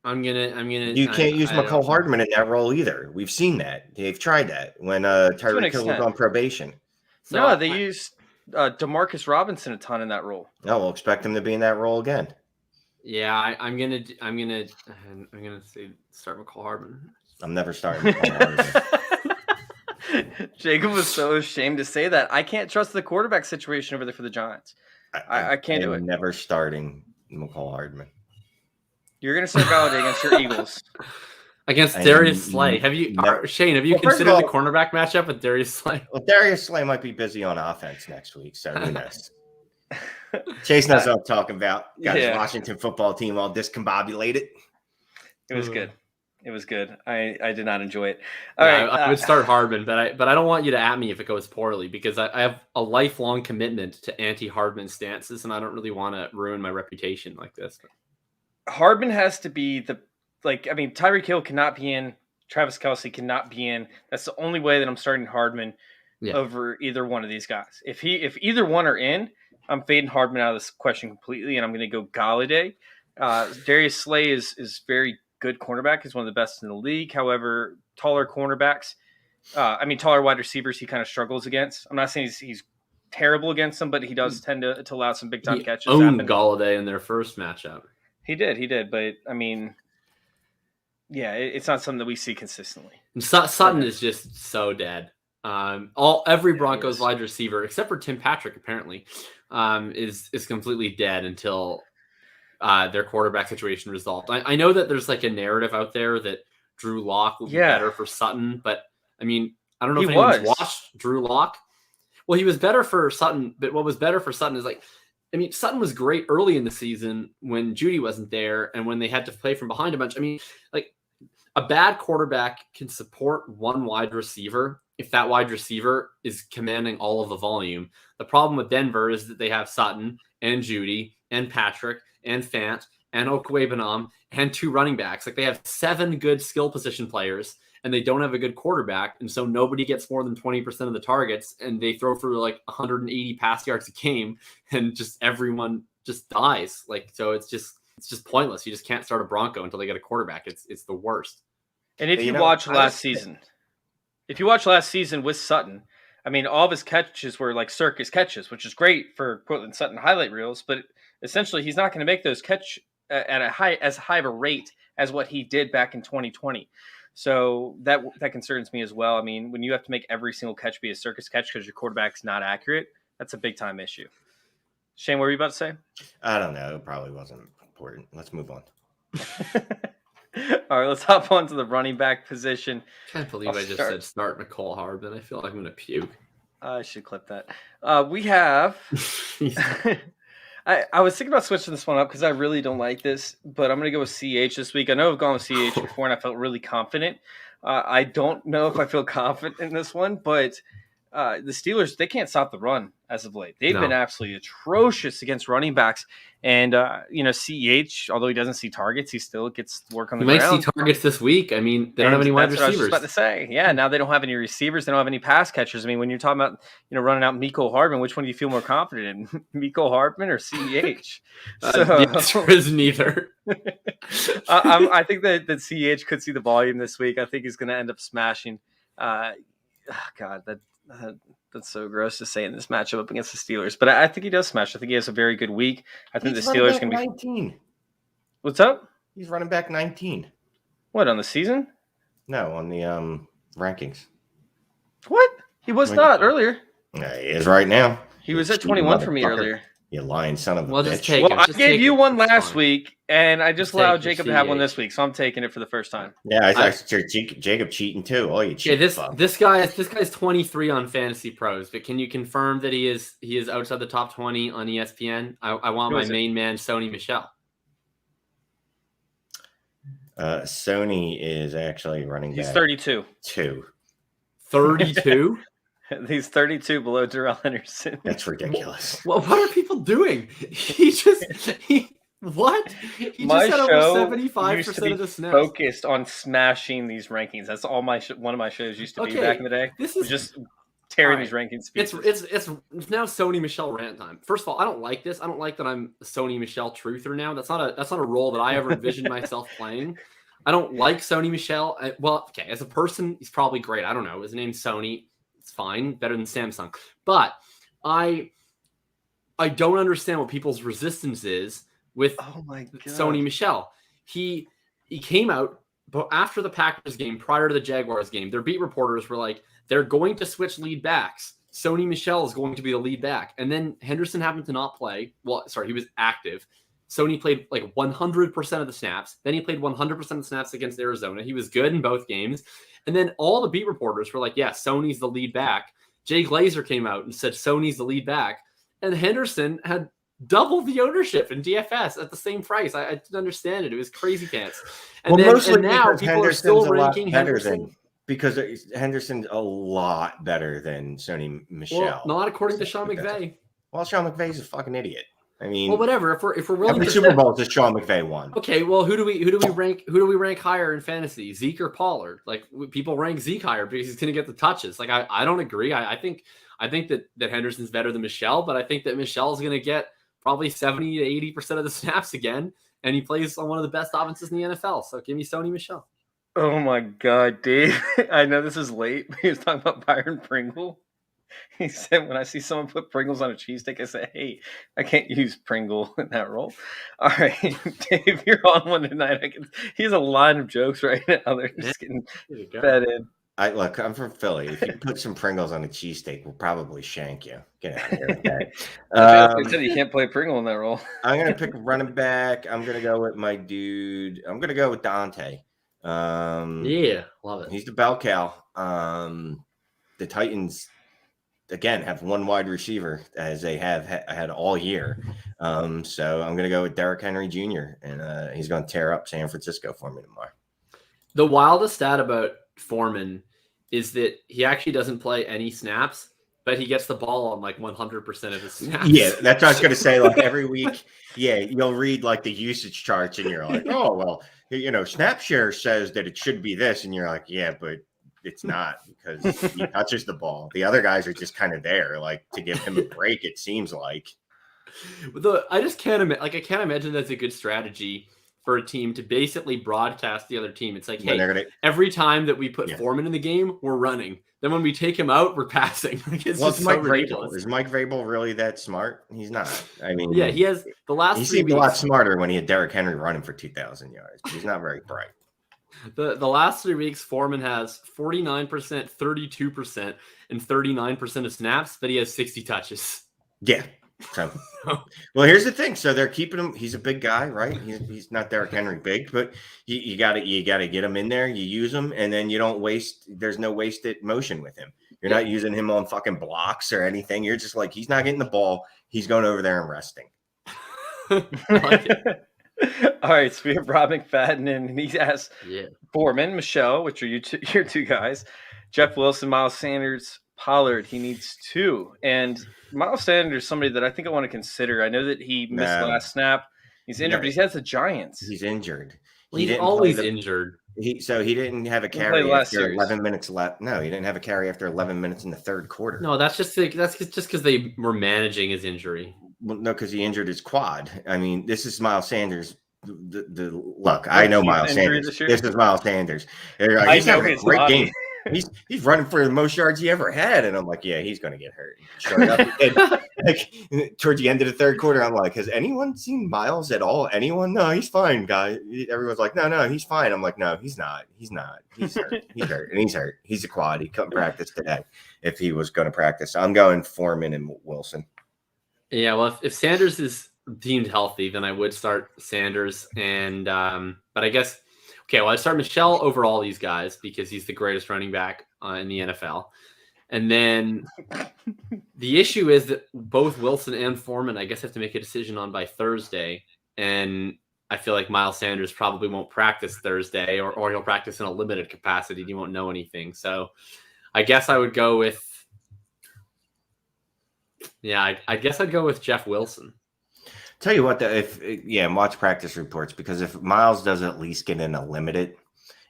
I'm gonna. You can't use McCole Hardman in that role either. We've seen that. They've tried that when Tyreek Hill was on probation. So they used Demarcus Robinson a ton in that role. No, we'll expect him to be in that role again. Yeah, I'm gonna say start McCole Hardman. I'm never starting McCole Hardman. Jacob was so ashamed to say that. I can't trust the quarterback situation over there for the Giants. I can't do it. Never starting McCole Hardman. You're going to start Galladay against your Eagles. Against Darius Slay. Shane, have you considered the cornerback matchup with Darius Slay? Well, Darius Slay might be busy on offense next week, so who knows? Chase knows what I'm talking about. Got his Washington football team all discombobulated. It was good. It was good. I did not enjoy it. All right. I would start Hardman, but I don't want you to at me if it goes poorly because I have a lifelong commitment to anti-Hardman stances, and I don't really want to ruin my reputation like this. Hardman has to be Tyreek Hill cannot be in. Travis Kelce cannot be in. That's the only way that I'm starting Hardman over either one of these guys. If either one are in, I'm fading Hardman out of this question completely, and I'm going to go Galladay. Darius Slay is very good cornerback. He's one of the best in the league. However, taller cornerbacks, taller wide receivers, he kind of struggles against. I'm not saying he's terrible against them, but he does tend to allow some big time catches. Owned Galladay in their first matchup. He did, but it's not something that we see consistently. Sutton is just so dead. Every Broncos wide receiver, except for Tim Patrick, apparently, is completely dead until their quarterback situation resolved. I know that there's like a narrative out there that Drew Lock will be better for Sutton, but I don't know if anyone's watched Drew Lock. Well, he was better for Sutton, but what was better for Sutton is Sutton was great early in the season when Judy wasn't there and when they had to play from behind a bunch. A bad quarterback can support one wide receiver if that wide receiver is commanding all of the volume. The problem with Denver is that they have Sutton and Judy and Patrick and Fant and Okwuegbunam and 2 running backs. They have 7 good skill position players and they don't have a good quarterback. And so nobody gets more than 20% of the targets and they throw for 180 pass yards a game and just everyone just dies. So it's just pointless. You just can't start a Bronco until they get a quarterback. It's the worst. And if you watch last season with Sutton, all of his catches were circus catches, which is great for Cortland Sutton highlight reels, but essentially he's not going to make those catch at as high of a rate as what he did back in 2020. So that concerns me as well. I mean, when you have to make every single catch be a circus catch because your quarterback's not accurate, that's a big time issue. Shane, what were you about to say? I don't know. It probably wasn't important. Let's move on. All right, let's hop on to the running back position. Can't believe I just said start McCall Hardman. I feel like I'm gonna puke. I should clip that. We have. I was thinking about switching this one up because I really don't like this, but I'm going to go with CH this week. I know I've gone with CH before, and I felt really confident. I don't know if I feel confident in this one, but the Steelers, they can't stop the run as of late. They've been absolutely atrocious against running backs. And, CH, although he doesn't see targets, he still gets work on the ground. He might see targets this week. I mean, they don't have any wide receivers. I was just about to say. Yeah, now they don't have any receivers. They don't have any pass catchers. I mean, when you're talking about, running out Mecole Hardman, which one do you feel more confident in, Mecole Hardman or CH? The answer is neither. I think that CH could see the volume this week. I think he's going to end up smashing. God, that's so gross to say in this matchup up against the Steelers. But I think he does smash. I think he has a very good week. I think the Steelers can be 19. What's up? He's running back 19. What, on the season? No, on the rankings. What? He was not earlier. Yeah, he is right now. He was at 21 for me earlier. You lying son of a bitch. Just take him. I gave you one last week, and I just allowed Jacob to have one this week, so I'm taking it for the first time. Yeah, I Jacob cheating too. Oh, you cheating. This guy's 23 on Fantasy Pros, but can you confirm that he is outside the top 20 on ESPN? I want my main man, Sony Michel. Sony is actually running back. He's 32. 32? He's 32 below Darrell Henderson. That's ridiculous. What are people doing? He just had over 75% of the snaps. Focused on smashing these rankings. That's all one of my shows used to be back in the day. This is just tearing these rankings. It's now Sony Michel rant time. First of all, I don't like this. I don't like that I'm a Sony Michel truther now. That's not a role that I ever envisioned myself playing. I don't like Sony Michel. As a person, he's probably great. I don't know. His name's Sony. It's fine, better than Samsung. But I don't understand what people's resistance is with Sony Michel. He came out after the Packers game, prior to the Jaguars game. Their beat reporters were like, they're going to switch lead backs. Sony Michel is going to be the lead back. And then Henderson happened to not play. Well, sorry, he was active. Sony played like 100% of the snaps. Then he played 100% of the snaps against Arizona. He was good in both games. And then all the beat reporters were like, yeah, Sony's the lead back. Jay Glazer came out and said Sony's the lead back. And Henderson had double the ownership in DFS at the same price. I didn't understand it. It was crazy pants. And now people are still ranking Henderson. Because Henderson's a lot better than Sony Michel. Well, not according to Sean McVay. Well, Sean McVay's a fucking idiot. I mean, well, whatever. If we're willing to Super Bowls that Sean McVay won. Okay, well, who do we rank higher in fantasy, Zeke or Pollard? Like, people rank Zeke higher because he's going to get the touches. Like, I don't agree. I think that Henderson's better than Michel, but I think that Michel is going to get probably 70 to 80% of the snaps again, and he plays on one of the best offenses in the NFL. So give me Sony Michel. Oh my God, Dave! I know this is late, but he was talking about Byron Pringle. He said, when I see someone put Pringles on a cheesesteak, I say, hey, I can't use Pringle in that role. All right, Dave, you're on one tonight. He has a line of jokes right now. They're just getting fed in. Look, I'm from Philly. If you put some Pringles on a cheesesteak, we'll probably shank you. Get out of here with that. He said you can't play Pringle in that role. I'm going to pick a running back. I'm going to go with my dude. I'm going to go with Dante. Yeah, love it. He's the bell cow. The Titans, again, have one wide receiver as they have had all year. So I'm going to go with Derrick Henry Jr., and he's going to tear up San Francisco for me tomorrow. The wildest stat about Foreman is that he actually doesn't play any snaps, but he gets the ball on like 100% of his snaps. Yeah, that's what I was going to say. Like every week, you'll read like the usage charts, and you're like, oh, well, snap share says that it should be this, and you're like, yeah, but it's not because he touches the ball. The other guys are just kind of there, like to give him a break. It seems like. I just can't imagine. I can't imagine that's a good strategy for a team to basically broadcast the other team. It's like, When hey, they're gonna- every time that we put Yeah. Foreman in the game, we're running. Then when we take him out, we're passing. Like, it's just so ridiculous. Is Mike Vrabel really that smart? He's not. I mean, Yeah, he has the last he 3 seemed weeks. a lot smarter when he had Derrick Henry running for 2,000 yards. But he's not very bright. The last 3 weeks, Foreman has 49%, 32%, and 39% of snaps, but he has 60 touches. Yeah. So, well, here's the thing. So they're keeping him. He's a big guy, right? He's not Derrick Henry big, but you got to get him in there. You use him, and then you don't waste. There's no wasted motion with him. You're not using him on fucking blocks or anything. You're just like, he's not getting the ball. He's going over there and resting. All right, so we have Rob McFadden, and he asked Foreman, Michelle, which are your two guys, Jeff Wilson, Miles Sanders, Pollard. He needs 2. And Miles Sanders is somebody that I think I want to consider. I know that he missed the last snap. He's injured, but he has the Giants. He's injured. He's always injured. He didn't have a carry after 11 minutes left. No, he didn't have a carry after 11 minutes in the third quarter. No, that's just because they were managing his injury. Well, no, because he injured his quad. I mean, this is Miles Sanders. Look, I know Miles Sanders. This is Miles Sanders. He's having a great game. He's running for the most yards he ever had, and I'm like, yeah, he's going to get hurt. Sure enough, like, towards the end of the third quarter, I'm like, has anyone seen Miles at all? Anyone? No, he's fine, guy. Everyone's like, no, he's fine. I'm like, no, he's not. He's not. He's hurt. He's hurt, and he's hurt. He's a quad. He couldn't practice today if he was going to practice. I'm going Foreman and Wilson. Yeah, well, if Sanders is deemed healthy, then I would start Sanders, and but I guess. Okay, well, I start Michelle over all these guys because he's the greatest running back in the NFL. And then the issue is that both Wilson and Foreman, I guess, have to make a decision on by Thursday. And I feel like Miles Sanders probably won't practice Thursday, or he'll practice in a limited capacity. He won't know anything. So I guess I would go with, I guess I'd go with Jeff Wilson. Tell you what, and watch practice reports, because if Miles does at least get in a limited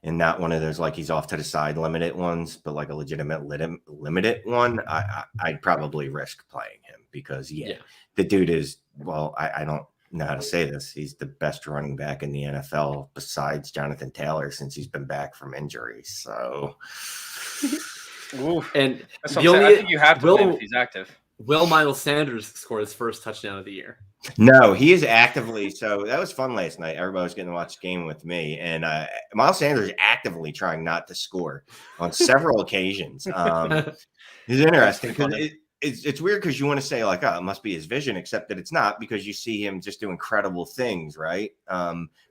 and not one of those like he's off to the side limited ones, but like a legitimate limited one, I'd probably risk playing him because the dude is, well, I don't know how to say this. He's the best running back in the NFL besides Jonathan Taylor since he's been back from injury. So, and the only I think you have to play him if he's active. Will Miles Sanders score his first touchdown of the year? No, he is actively. So that was fun last night. Everybody was getting to watch the game with me, and Miles Sanders is actively trying not to score on several occasions. It's interesting because it's weird because you want to say like, oh, it must be his vision, except that it's not, because you see him just do incredible things, right?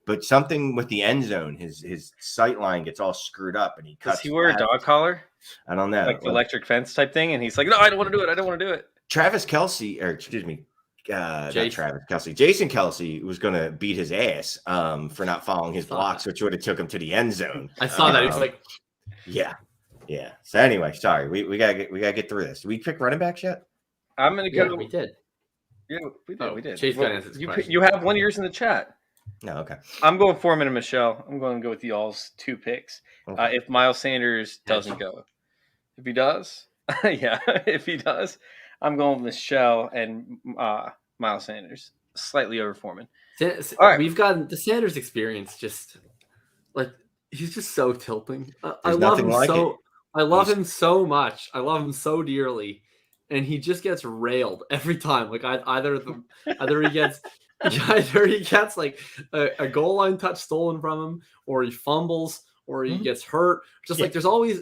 But something with the end zone, his sight line gets all screwed up, and he cuts. Does he wear a dog collar? I don't know, like the electric fence type thing, and he's like, no, I don't want to do it. I don't want to do it. Travis Kelce, or excuse me. Not Travis Kelce. Jason Kelce was going to beat his ass for not following his blocks, which would have took him to the end zone. I saw that. He was like, yeah. So anyway, sorry, we gotta get through this. Did we pick running backs yet? I'm gonna go. Yeah, we did. Yeah, we did. Chase got answered. You have one of yours in the chat. No, okay. I'm going Foreman and Michelle. I'm going to go with y'all's 2 picks. Okay. If Miles Sanders doesn't go, if he does, if he does, I'm going with Michelle and Miles Sanders, slightly over Foreman. All right. We've gotten the Sanders experience. Just like, he's just so tilting. I love him I love him so much. I love him so dearly, and he just gets railed every time. Like either he gets like a goal line touch stolen from him, or he fumbles, or he gets hurt. Just like there's always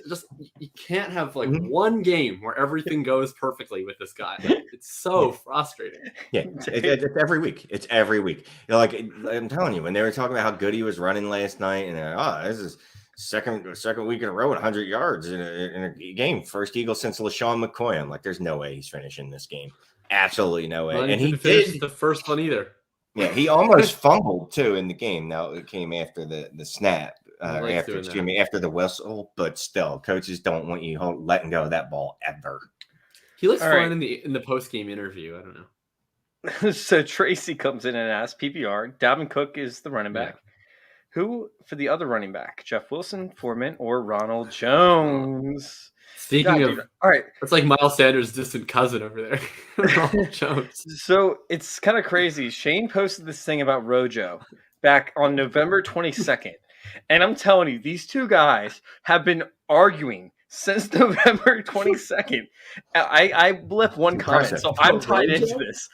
you can't have like one game where everything goes perfectly with this guy. It's so frustrating. Yeah, it's every week. It's every week. Like I'm telling you, when they were talking about how good he was running last night, and this is second week in a row at 100 yards in a game. First Eagle since LaShawn McCoy. I'm like, there's no way he's finishing this game. Absolutely no way. Well, and he did the first one either. Yeah, he almost fumbled too in the game. Now it came after the snap. After the whistle, but still, coaches don't want you letting go of that ball ever. He looks fine in the post game interview. I don't know. So Tracy comes in and asks PPR. Dalvin Cook is the running back. Who for the other running back? Jeff Wilson, Foreman, or Ronald Jones? Speaking of, all right, it's like Miles Sanders' distant cousin over there, Ronald Jones. So it's kind of crazy. Shane posted this thing about Rojo. back on November 22nd. And I'm telling you, these two guys have been arguing since November 22nd. I left one comment, Impressive. so I'm Oh, tied into Rojo? this.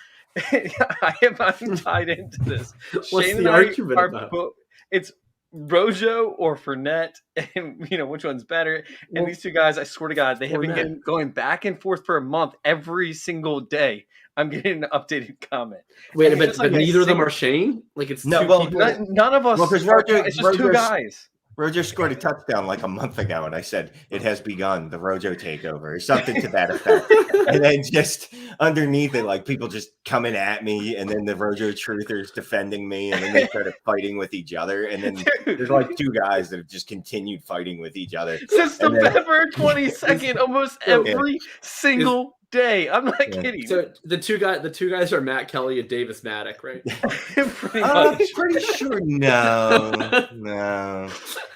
I'm tied into this. What's Shane the and I argument are about? it's Rojo or Fournette, and which one's better. And Well, these two guys, I swear to God, they have been Fournette. going back and forth for a month every single day. I'm getting an updated comment. Wait, And it's but, just but like a neither of them single- are Shane? Like it's No, two well, people. None of us. Well, 'cause it's just two Rojo's- guys. Rojo scored a touchdown like a month ago, and I said it has begun, the Rojo takeover, or something to that effect. And then just underneath it, like people just coming at me, and then the Rojo truthers defending me, and then they started fighting with each other. And then there's like two guys that have just continued fighting with each other. Since And then- November 22nd, almost every single day. I'm not kidding. So the two guys are Matt Kelly and Davis Maddock, right? Pretty I'm much. pretty sure. No.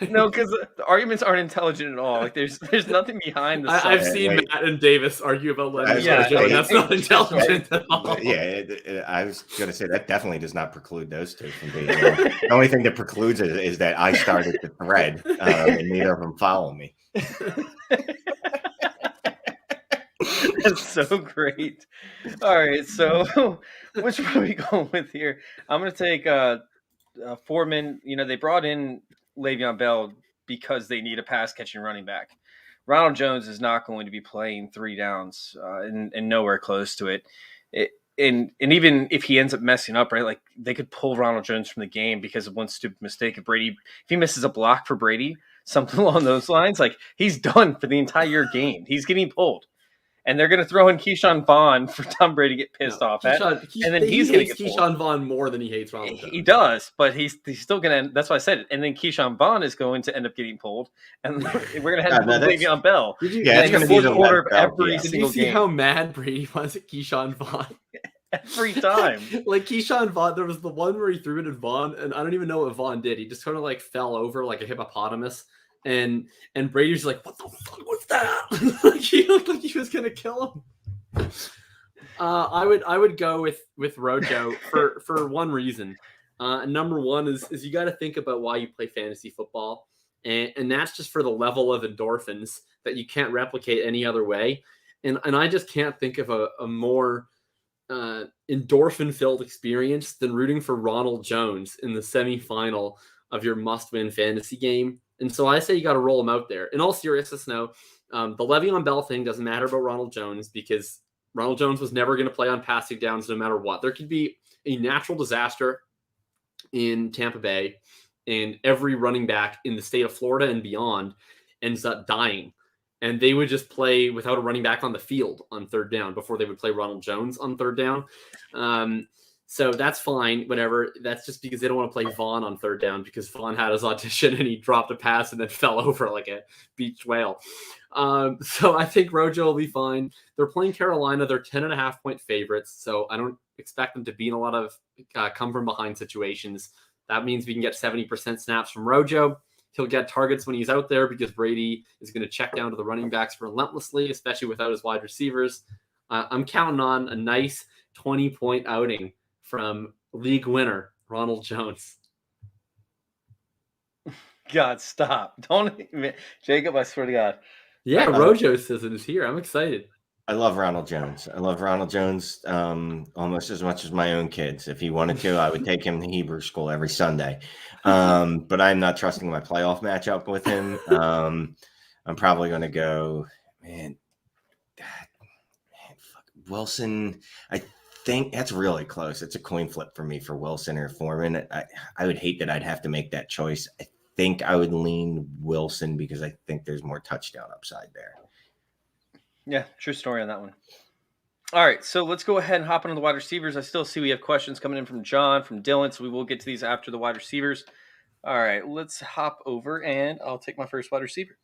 No, because the arguments aren't intelligent at all. Like there's nothing behind the. I've subject. seen wait. Matt and Davis argue about Lennon Yeah, Rojo, and that's not yeah. intelligent at all. Yeah, I was going to say that definitely does not preclude those two from being. The only thing that precludes it is that I started the thread, and neither of them follow me. That's so great. All right, so which one are we going with here? I'm going to take Foreman. They brought in Le'Veon Bell because they need a pass catching running back. Ronald Jones is not going to be playing 3 downs and nowhere close to it. And even if he ends up messing up, right, like they could pull Ronald Jones from the game because of one stupid mistake. If he misses a block for Brady, something along those lines, like he's done for the entire game. He's getting pulled. And they're going to throw in Keyshawn Vaughn for Tom Brady to get pissed off at. And then he's going to hates get pulled. Keyshawn Vaughn more than he hates Ronald Jones. He does, but he's still going to. That's why I said it. And then Keyshawn Vaughn is going to end up getting pulled, and we're going to have to pull Le'Veon Bell. Yeah, it's going to be the quarter of left belt, every yeah. Did single you see game. how mad Brady was at Keyshawn Vaughn? Every time. Like Keyshawn Vaughn, there was the one where he threw it at Vaughn, and I don't even know what Vaughn did. He just kind of like fell over like a hippopotamus. And Brady's like, "What the fuck was that?" Like he looked like he was gonna kill him. I would go with Rojo for one reason. Number one is you got to think about why you play fantasy football, and that's just for the level of endorphins that you can't replicate any other way. And I just can't think of a more endorphin filled experience than rooting for Ronald Jones in the semifinal of your must win fantasy game. And so I say you got to roll him out there. In all seriousness, no, the Le'Veon Bell thing doesn't matter about Ronald Jones because Ronald Jones was never going to play on passing downs no matter what. There could be a natural disaster in Tampa Bay, and every running back in the state of Florida and beyond ends up dying. And they would just play without a running back on the field on 3rd down before they would play Ronald Jones on 3rd down. So that's fine, whatever. That's just because they don't want to play Vaughn on 3rd down because Vaughn had his audition and he dropped a pass and then fell over like a beached whale. So I think Rojo will be fine. They're playing Carolina. They're 10.5-point favorites. So I don't expect them to be in a lot of come from behind situations. That means we can get 70% snaps from Rojo. He'll get targets when he's out there because Brady is going to check down to the running backs relentlessly, especially without his wide receivers. I'm counting on a nice 20-point outing from league winner Ronald Jones. God, stop! Don't, Jacob. I swear to God. Yeah, Rojo season is here. I'm excited. I love Ronald Jones. I love Ronald Jones almost as much as my own kids. If he wanted to, I would take him to Hebrew school every Sunday. But I'm not trusting my playoff matchup with him. I'm probably going to go, Wilson. I think that's really close. It's a coin flip for me for Wilson or Foreman. I would hate that I'd have to make that choice. I think I would lean Wilson because I think there's more touchdown upside there. Yeah, true story on that one. All right, so let's go ahead and hop into the wide receivers. I still see we have questions coming in from John, from Dylan, so we will get to these after the wide receivers. All right, let's hop over, and I'll take my first wide receiver,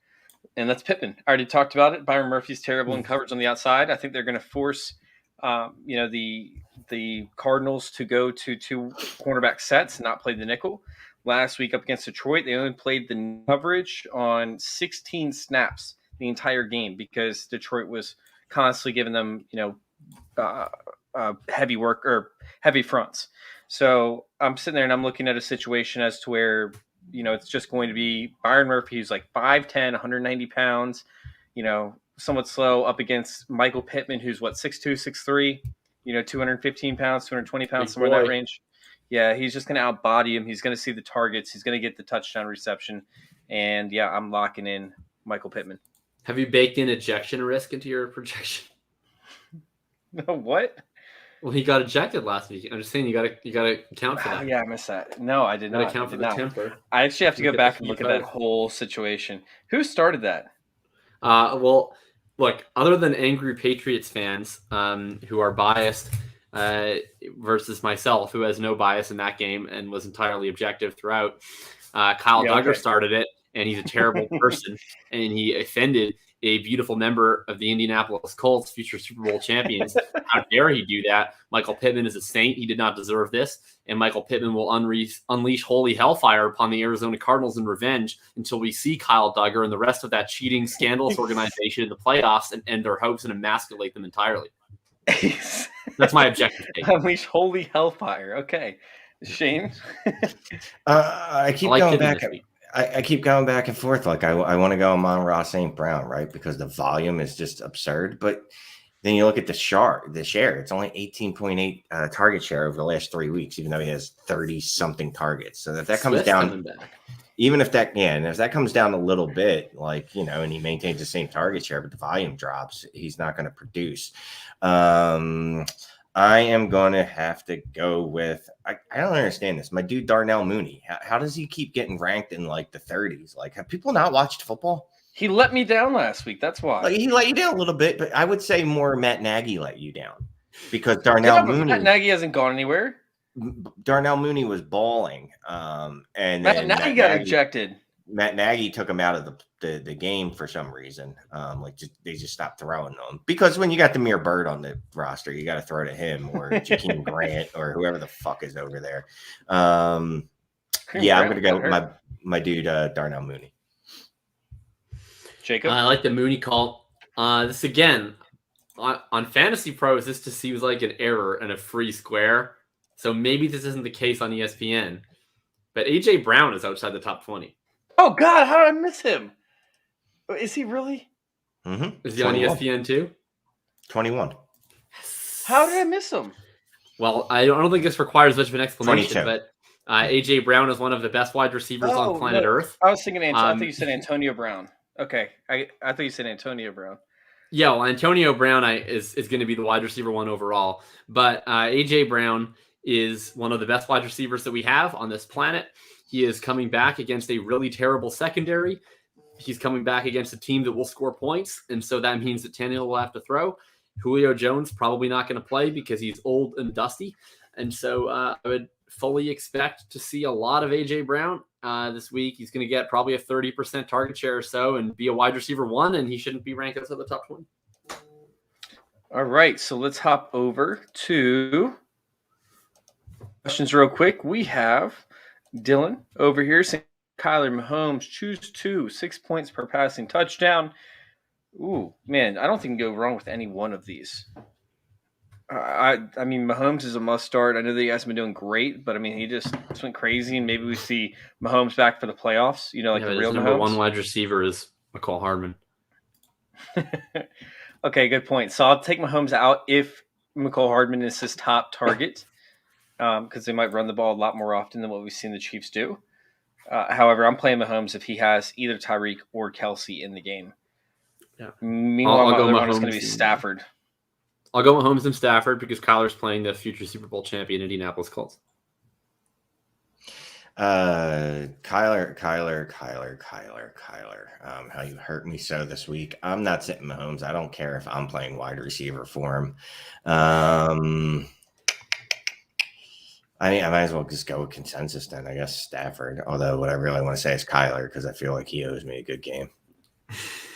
and that's Pittman. I already talked about it. Byron Murphy's terrible in coverage on the outside. I think they're going to force, the Cardinals to go to 2 cornerback sets and not play the nickel. Last week up against Detroit, they only played the coverage on 16 snaps the entire game because Detroit was constantly giving them, heavy work or heavy fronts. So I'm sitting there and I'm looking at a situation as to where, it's just going to be Byron Murphy, who's like 5'10", 190 pounds, somewhat slow, up against Michael Pittman, who's 6'2", 6'3", 215 pounds, 220 pounds, Big somewhere in that boy. range. Yeah, he's just going to outbody him. He's going to see the targets. He's going to get the touchdown reception. And yeah, I'm locking in Michael Pittman. Have you baked in ejection risk into your projection? No, what? Well, he got ejected last week. I'm just saying you gotta account for that. Yeah, I missed that. No, I did You gotta not. account I for did the not. temper. I actually have to go Look at back the and look heat at that both. whole situation. Who started that? Well, look, other than angry Patriots fans who are biased versus myself, who has no bias in that game and was entirely objective throughout, Kyle Yeah, Duggar okay. started it, and he's a terrible person, and he offended a beautiful member of the Indianapolis Colts, future Super Bowl champions. How dare he do that? Michael Pittman is a saint. He did not deserve this. And Michael Pittman will unleash holy hellfire upon the Arizona Cardinals in revenge until we see Kyle Duggar and the rest of that cheating, scandalous organization in the playoffs and end their hopes and emasculate them entirely. That's my objective take. Unleash holy hellfire. Okay. Shane? I keep I like going Pittman back. this week. I keep going back and forth. Like I want to go Amon-Ra St. Brown, right? Because the volume is just absurd. But then you look at the share. It's only 18.8 target share over the last 3 weeks, even though he has 30-something targets. So if that comes Swift's down, coming back. even if that, and if that comes down a little bit, and he maintains the same target share, but the volume drops, he's not going to produce. I am going to have to go with, I don't understand this. My dude, Darnell Mooney. How does he keep getting ranked in the 30s? Have people not watched football? He let me down last week. That's why. He let you down a little bit, but I would say more Matt Nagy let you down because Darnell Matt Mooney. Nagy hasn't gone anywhere. Darnell Mooney was balling, and Matt then Nagy got ejected. Matt Nagy took him out of the game for some reason. They just stopped throwing them because when you got Demir Bird on the roster, you got to throw to him or Jakeem Grant or whoever the fuck is over there. I'm gonna go with my dude Darnell Mooney. Jacob, I like the Mooney call. This again on Fantasy Pros. This just seems like an error and a free square. So maybe this isn't the case on ESPN, but AJ Brown is outside the top 20. Oh God, how did I miss him? Is he really? Mm-hmm. Is he on ESPN too? 21. How did I miss him? Well, I don't think this requires much of an explanation, 22. but AJ Brown is one of the best wide receivers on planet Earth. I was thinking I thought you said Antonio Brown. Okay, I thought you said Antonio Brown. Yeah, well, Antonio Brown is going to be the wide receiver one overall, but AJ Brown is one of the best wide receivers that we have on this planet. He is coming back against a really terrible secondary. He's coming back against a team that will score points, and so that means that Tannehill will have to throw. Julio Jones probably not going to play because he's old and dusty, and so I would fully expect to see a lot of AJ Brown this week. He's going to get probably a 30% target share or so and be a wide receiver one, and he shouldn't be ranked outside the top 20. All right, so let's hop over to questions real quick. We have Dylan over here saying Kyler Mahomes choose 6 points per passing touchdown. Ooh, man, I don't think you can go wrong with any one of these. I mean, Mahomes is a must start. I know that you guys have been doing great, but I mean, he just went crazy, and maybe we see Mahomes back for the playoffs. The real number Mahomes. one wide receiver is McCall Hardman. Okay, good point. So I'll take Mahomes out if McCall Hardman is his top target, because they might run the ball a lot more often than what we've seen the Chiefs do. However, I'm playing Mahomes if he has either Tyreek or Kelsey in the game. Yeah. Meanwhile, my other one is going to be Stafford. I'll go Mahomes and Stafford because Kyler's playing the future Super Bowl champion Indianapolis Colts. Kyler. How you hurt me so this week. I'm not sitting Mahomes. I don't care if I'm playing wide receiver for him. I might as well just go with consensus then. I guess Stafford. Although what I really want to say is Kyler because I feel like he owes me a good game.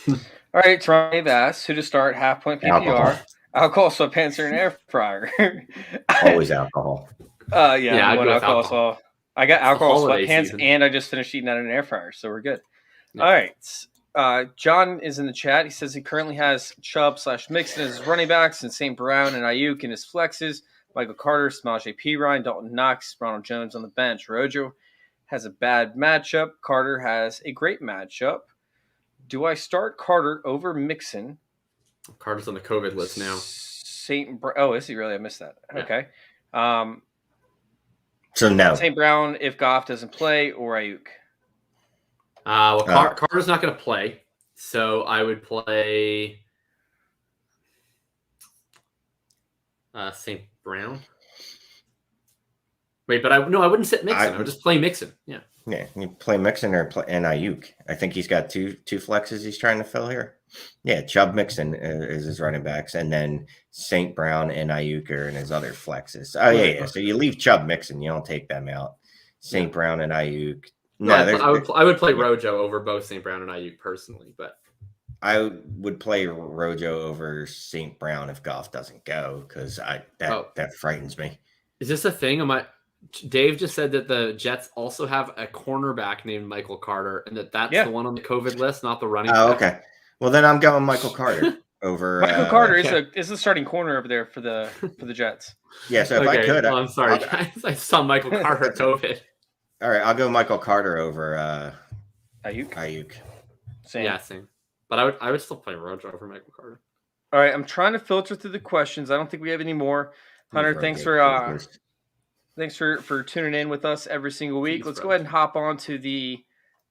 All right, Trey Bass, who to start, half point PPR. Alcohol, sweatpants, or an air fryer. Always alcohol. Yeah, I'd go with alcohol. alcohol. I got alcohol, holiday sweatpants, season. and I just finished eating out of an air fryer, so we're good. Yeah. All right. John is in the chat. He says he currently has Chubb / Mixon as his running backs and St. Brown and Ayuk in his flexes. Michael Carter, Samaje Perine, Dalton Knox, Ronald Jones on the bench. Rojo has a bad matchup. Carter has a great matchup. Do I start Carter over Mixon? Carter's on the COVID list now. Oh, is he really? I missed that. Yeah. Okay. So no. St. Brown if Goff doesn't play, or Ayuk. Carter's not going to play, so I would play St. Brown. Wait, but I wouldn't sit Mixon. I would just play Mixon. Yeah. Yeah, you play Mixon and Ayuk. I think he's got two flexes he's trying to fill here. Yeah, Chubb Mixon is his running backs, and then St. Brown and Ayuk are in his other flexes. Oh yeah. So you leave Chubb Mixon, you don't take them out. St. Brown and Ayuk. No, I would play Rojo over both St. Brown and Ayuk personally, but I would play Rojo over St. Brown if Goff doesn't go because that frightens me. Is this a thing? Dave just said that the Jets also have a cornerback named Michael Carter, and that's the one on the COVID list, not the running back. Oh, okay. Well, then I'm going Michael Carter over. Michael Carter is the starting corner over there for the Jets. Yeah, so if I could, I'm sorry, guys. I saw Michael Carter COVID. All right, I'll go Michael Carter over Ayuk. Same. Yeah, same. But I would still play Rojo over Michael Carter. All right, I'm trying to filter through the questions. I don't think we have any more. Hunter, thanks for tuning in with us every single week. Let's go ahead and hop on to the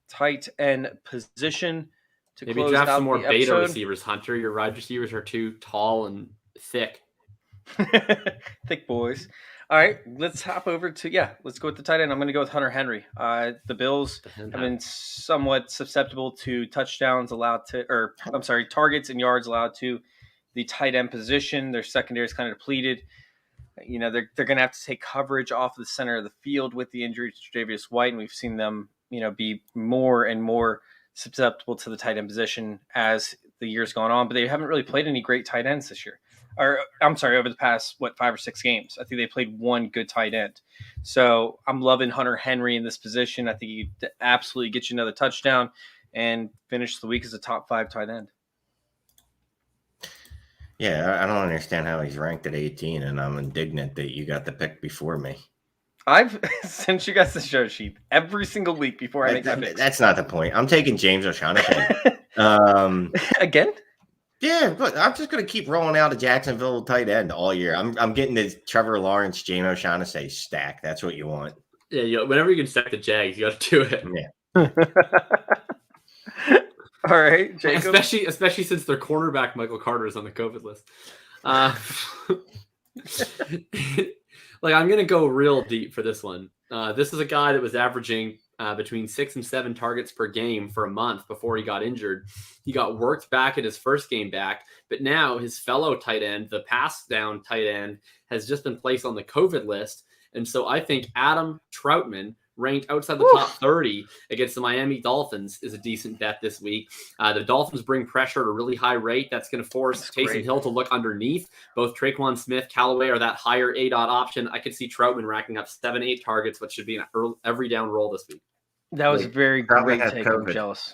tight end position to maybe close draft out some more the beta episode. receivers, Hunter. Your wide receivers are too tall and thick. Thick boys. All right, let's hop over to let's go with the tight end. I'm going to go with Hunter Henry. The Bills have been somewhat susceptible to targets and yards allowed to the tight end position. Their secondary is kind of depleted. You know, they're going to have to take coverage off the center of the field with the injury to Tre'Davious White, and we've seen them, be more and more susceptible to the tight end position as the year's gone on. But they haven't really played any great tight ends this year. Or I'm sorry, over the past 5 or 6 games. I think they played one good tight end. So I'm loving Hunter Henry in this position. I think he absolutely get you another touchdown and finish the week as a top 5 tight end. Yeah, I don't understand how he's ranked at 18, and I'm indignant that you got the pick before me. I've sent you guys the show sheet every single week before I make that pick. That's not the point. I'm taking James O'Shaughnessy. Again? Yeah, but I'm just going to keep rolling out a Jacksonville tight end all year. I'm getting the Trevor Lawrence, James O'Shaughnessy stack. That's what you want. Yeah, whenever you can stack the Jags, you got to do it. Yeah. All right, Jacob. Especially since their cornerback Michael Carter is on the COVID list. I'm gonna go real deep for this one. This is a guy that was averaging between 6 and 7 targets per game for a month before he got injured. He got worked back at his first game back, but now his fellow tight end, the pass down tight end, has just been placed on the COVID list. And so I think Adam Troutman, ranked outside the top 30 against the Miami Dolphins, is a decent bet this week. The Dolphins bring pressure at a really high rate. That's going to force Taysom Hill to look underneath. Both Traquan Smith, Callaway are that higher A-dot option. I could see Troutman racking up 7-8 targets, which should be an every down roll this week. That was a very great take. COVID. I'm jealous.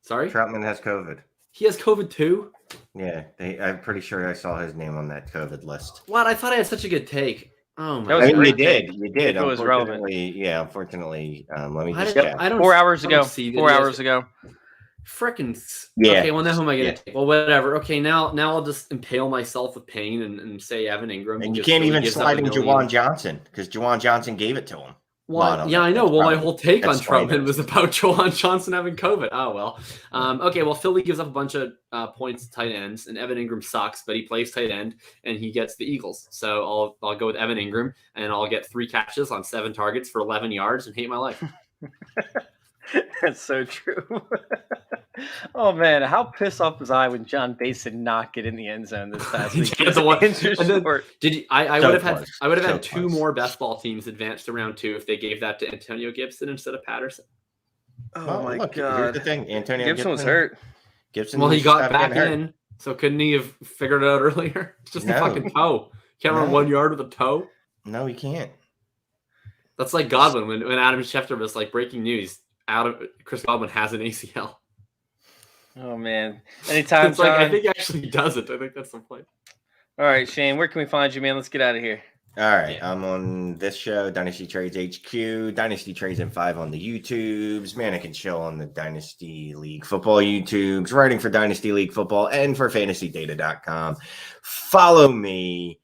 Sorry? Troutman has COVID. He has COVID too? Yeah, I'm pretty sure I saw his name on that COVID list. What? I thought I had such a good take. Oh my! You did. It was relevant. Yeah, unfortunately. Let me just check. 4 hours ago. 4 hours ago. Frickin' yeah. Okay, well now who am I gonna take? Well, whatever. Okay, now I'll just impale myself with pain and say Evan Ingram. And you can't even slide in Juwan Johnson because Juwan Johnson gave it to him. Well, yeah, I know. Well, my whole take on Troutman was about Juwan Johnson having COVID. Oh, well. Okay, well, Philly gives up a bunch of points to tight ends, and Evan Ingram sucks, but he plays tight end, and he gets the Eagles. So I'll go with Evan Ingram, and I'll get 3 catches on 7 targets for 11 yards and hate my life. That's so true. Oh, man, how pissed off was I when John Bates did not get in the end zone this past week? I would have had 2 more best ball teams advance to round 2 if they gave that to Antonio Gibson instead of Patterson. Oh, my God. Here's the thing. Antonio Gibson was hurt. Well, he got back in, so couldn't he have figured it out earlier? It's just a fucking toe. Can't run 1 yard with a toe? No, he can't. That's like Godwin when Adam Schefter was like, breaking news, Chris Godwin has an ACL. Oh, man. Anytime, it's like, I think he actually does it. I think that's the point. All right, Shane, where can we find you, man? Let's get out of here. All right, Yeah. I'm on this show, Dynasty Trades HQ, Dynasty Trades in 5 on the YouTubes, Mannequin Show on the Dynasty League Football YouTubes, writing for Dynasty League Football and for FantasyData.com. Follow me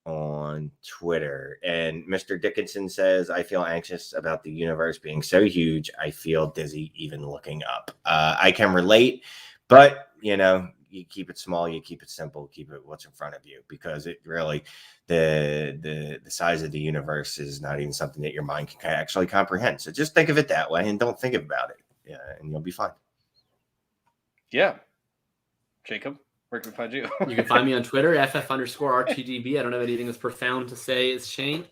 on Twitter. And Mr. Dickinson says, I feel anxious about the universe being so huge, I feel dizzy even looking up. I can relate, but, you keep it small, you keep it simple, keep it what's in front of you, because it really the size of the universe is not even something that your mind can actually comprehend. So just think of it that way and don't think about it, and you'll be fine. Yeah. Jacob, where can we find you? You can find me on Twitter, FF_RTGB. I don't have anything that's profound to say as Shane,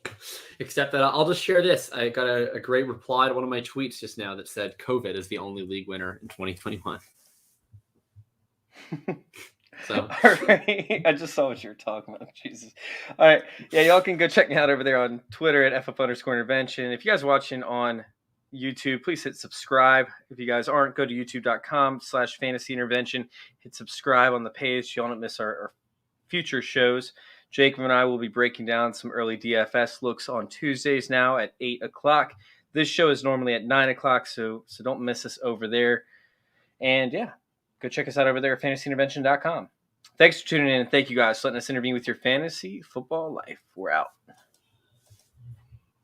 except that I'll just share this. I got a great reply to one of my tweets just now that said COVID is the only league winner in 2021. So, all right. I just saw what you were talking about. Jesus. All right. Yeah, y'all can go check me out over there on Twitter at FF_intervention. If you guys are watching on YouTube, please hit subscribe. If you guys aren't, go to youtube.com/fantasyintervention. Hit subscribe on the page so y'all don't miss our future shows. Jacob and I will be breaking down some early DFS looks on Tuesdays now at 8 o'clock. This show is normally at 9 o'clock, so don't miss us over there. And yeah, go check us out over there at fantasyintervention.com. Thanks for tuning in, and thank you guys for letting us intervene with your fantasy football life. We're out.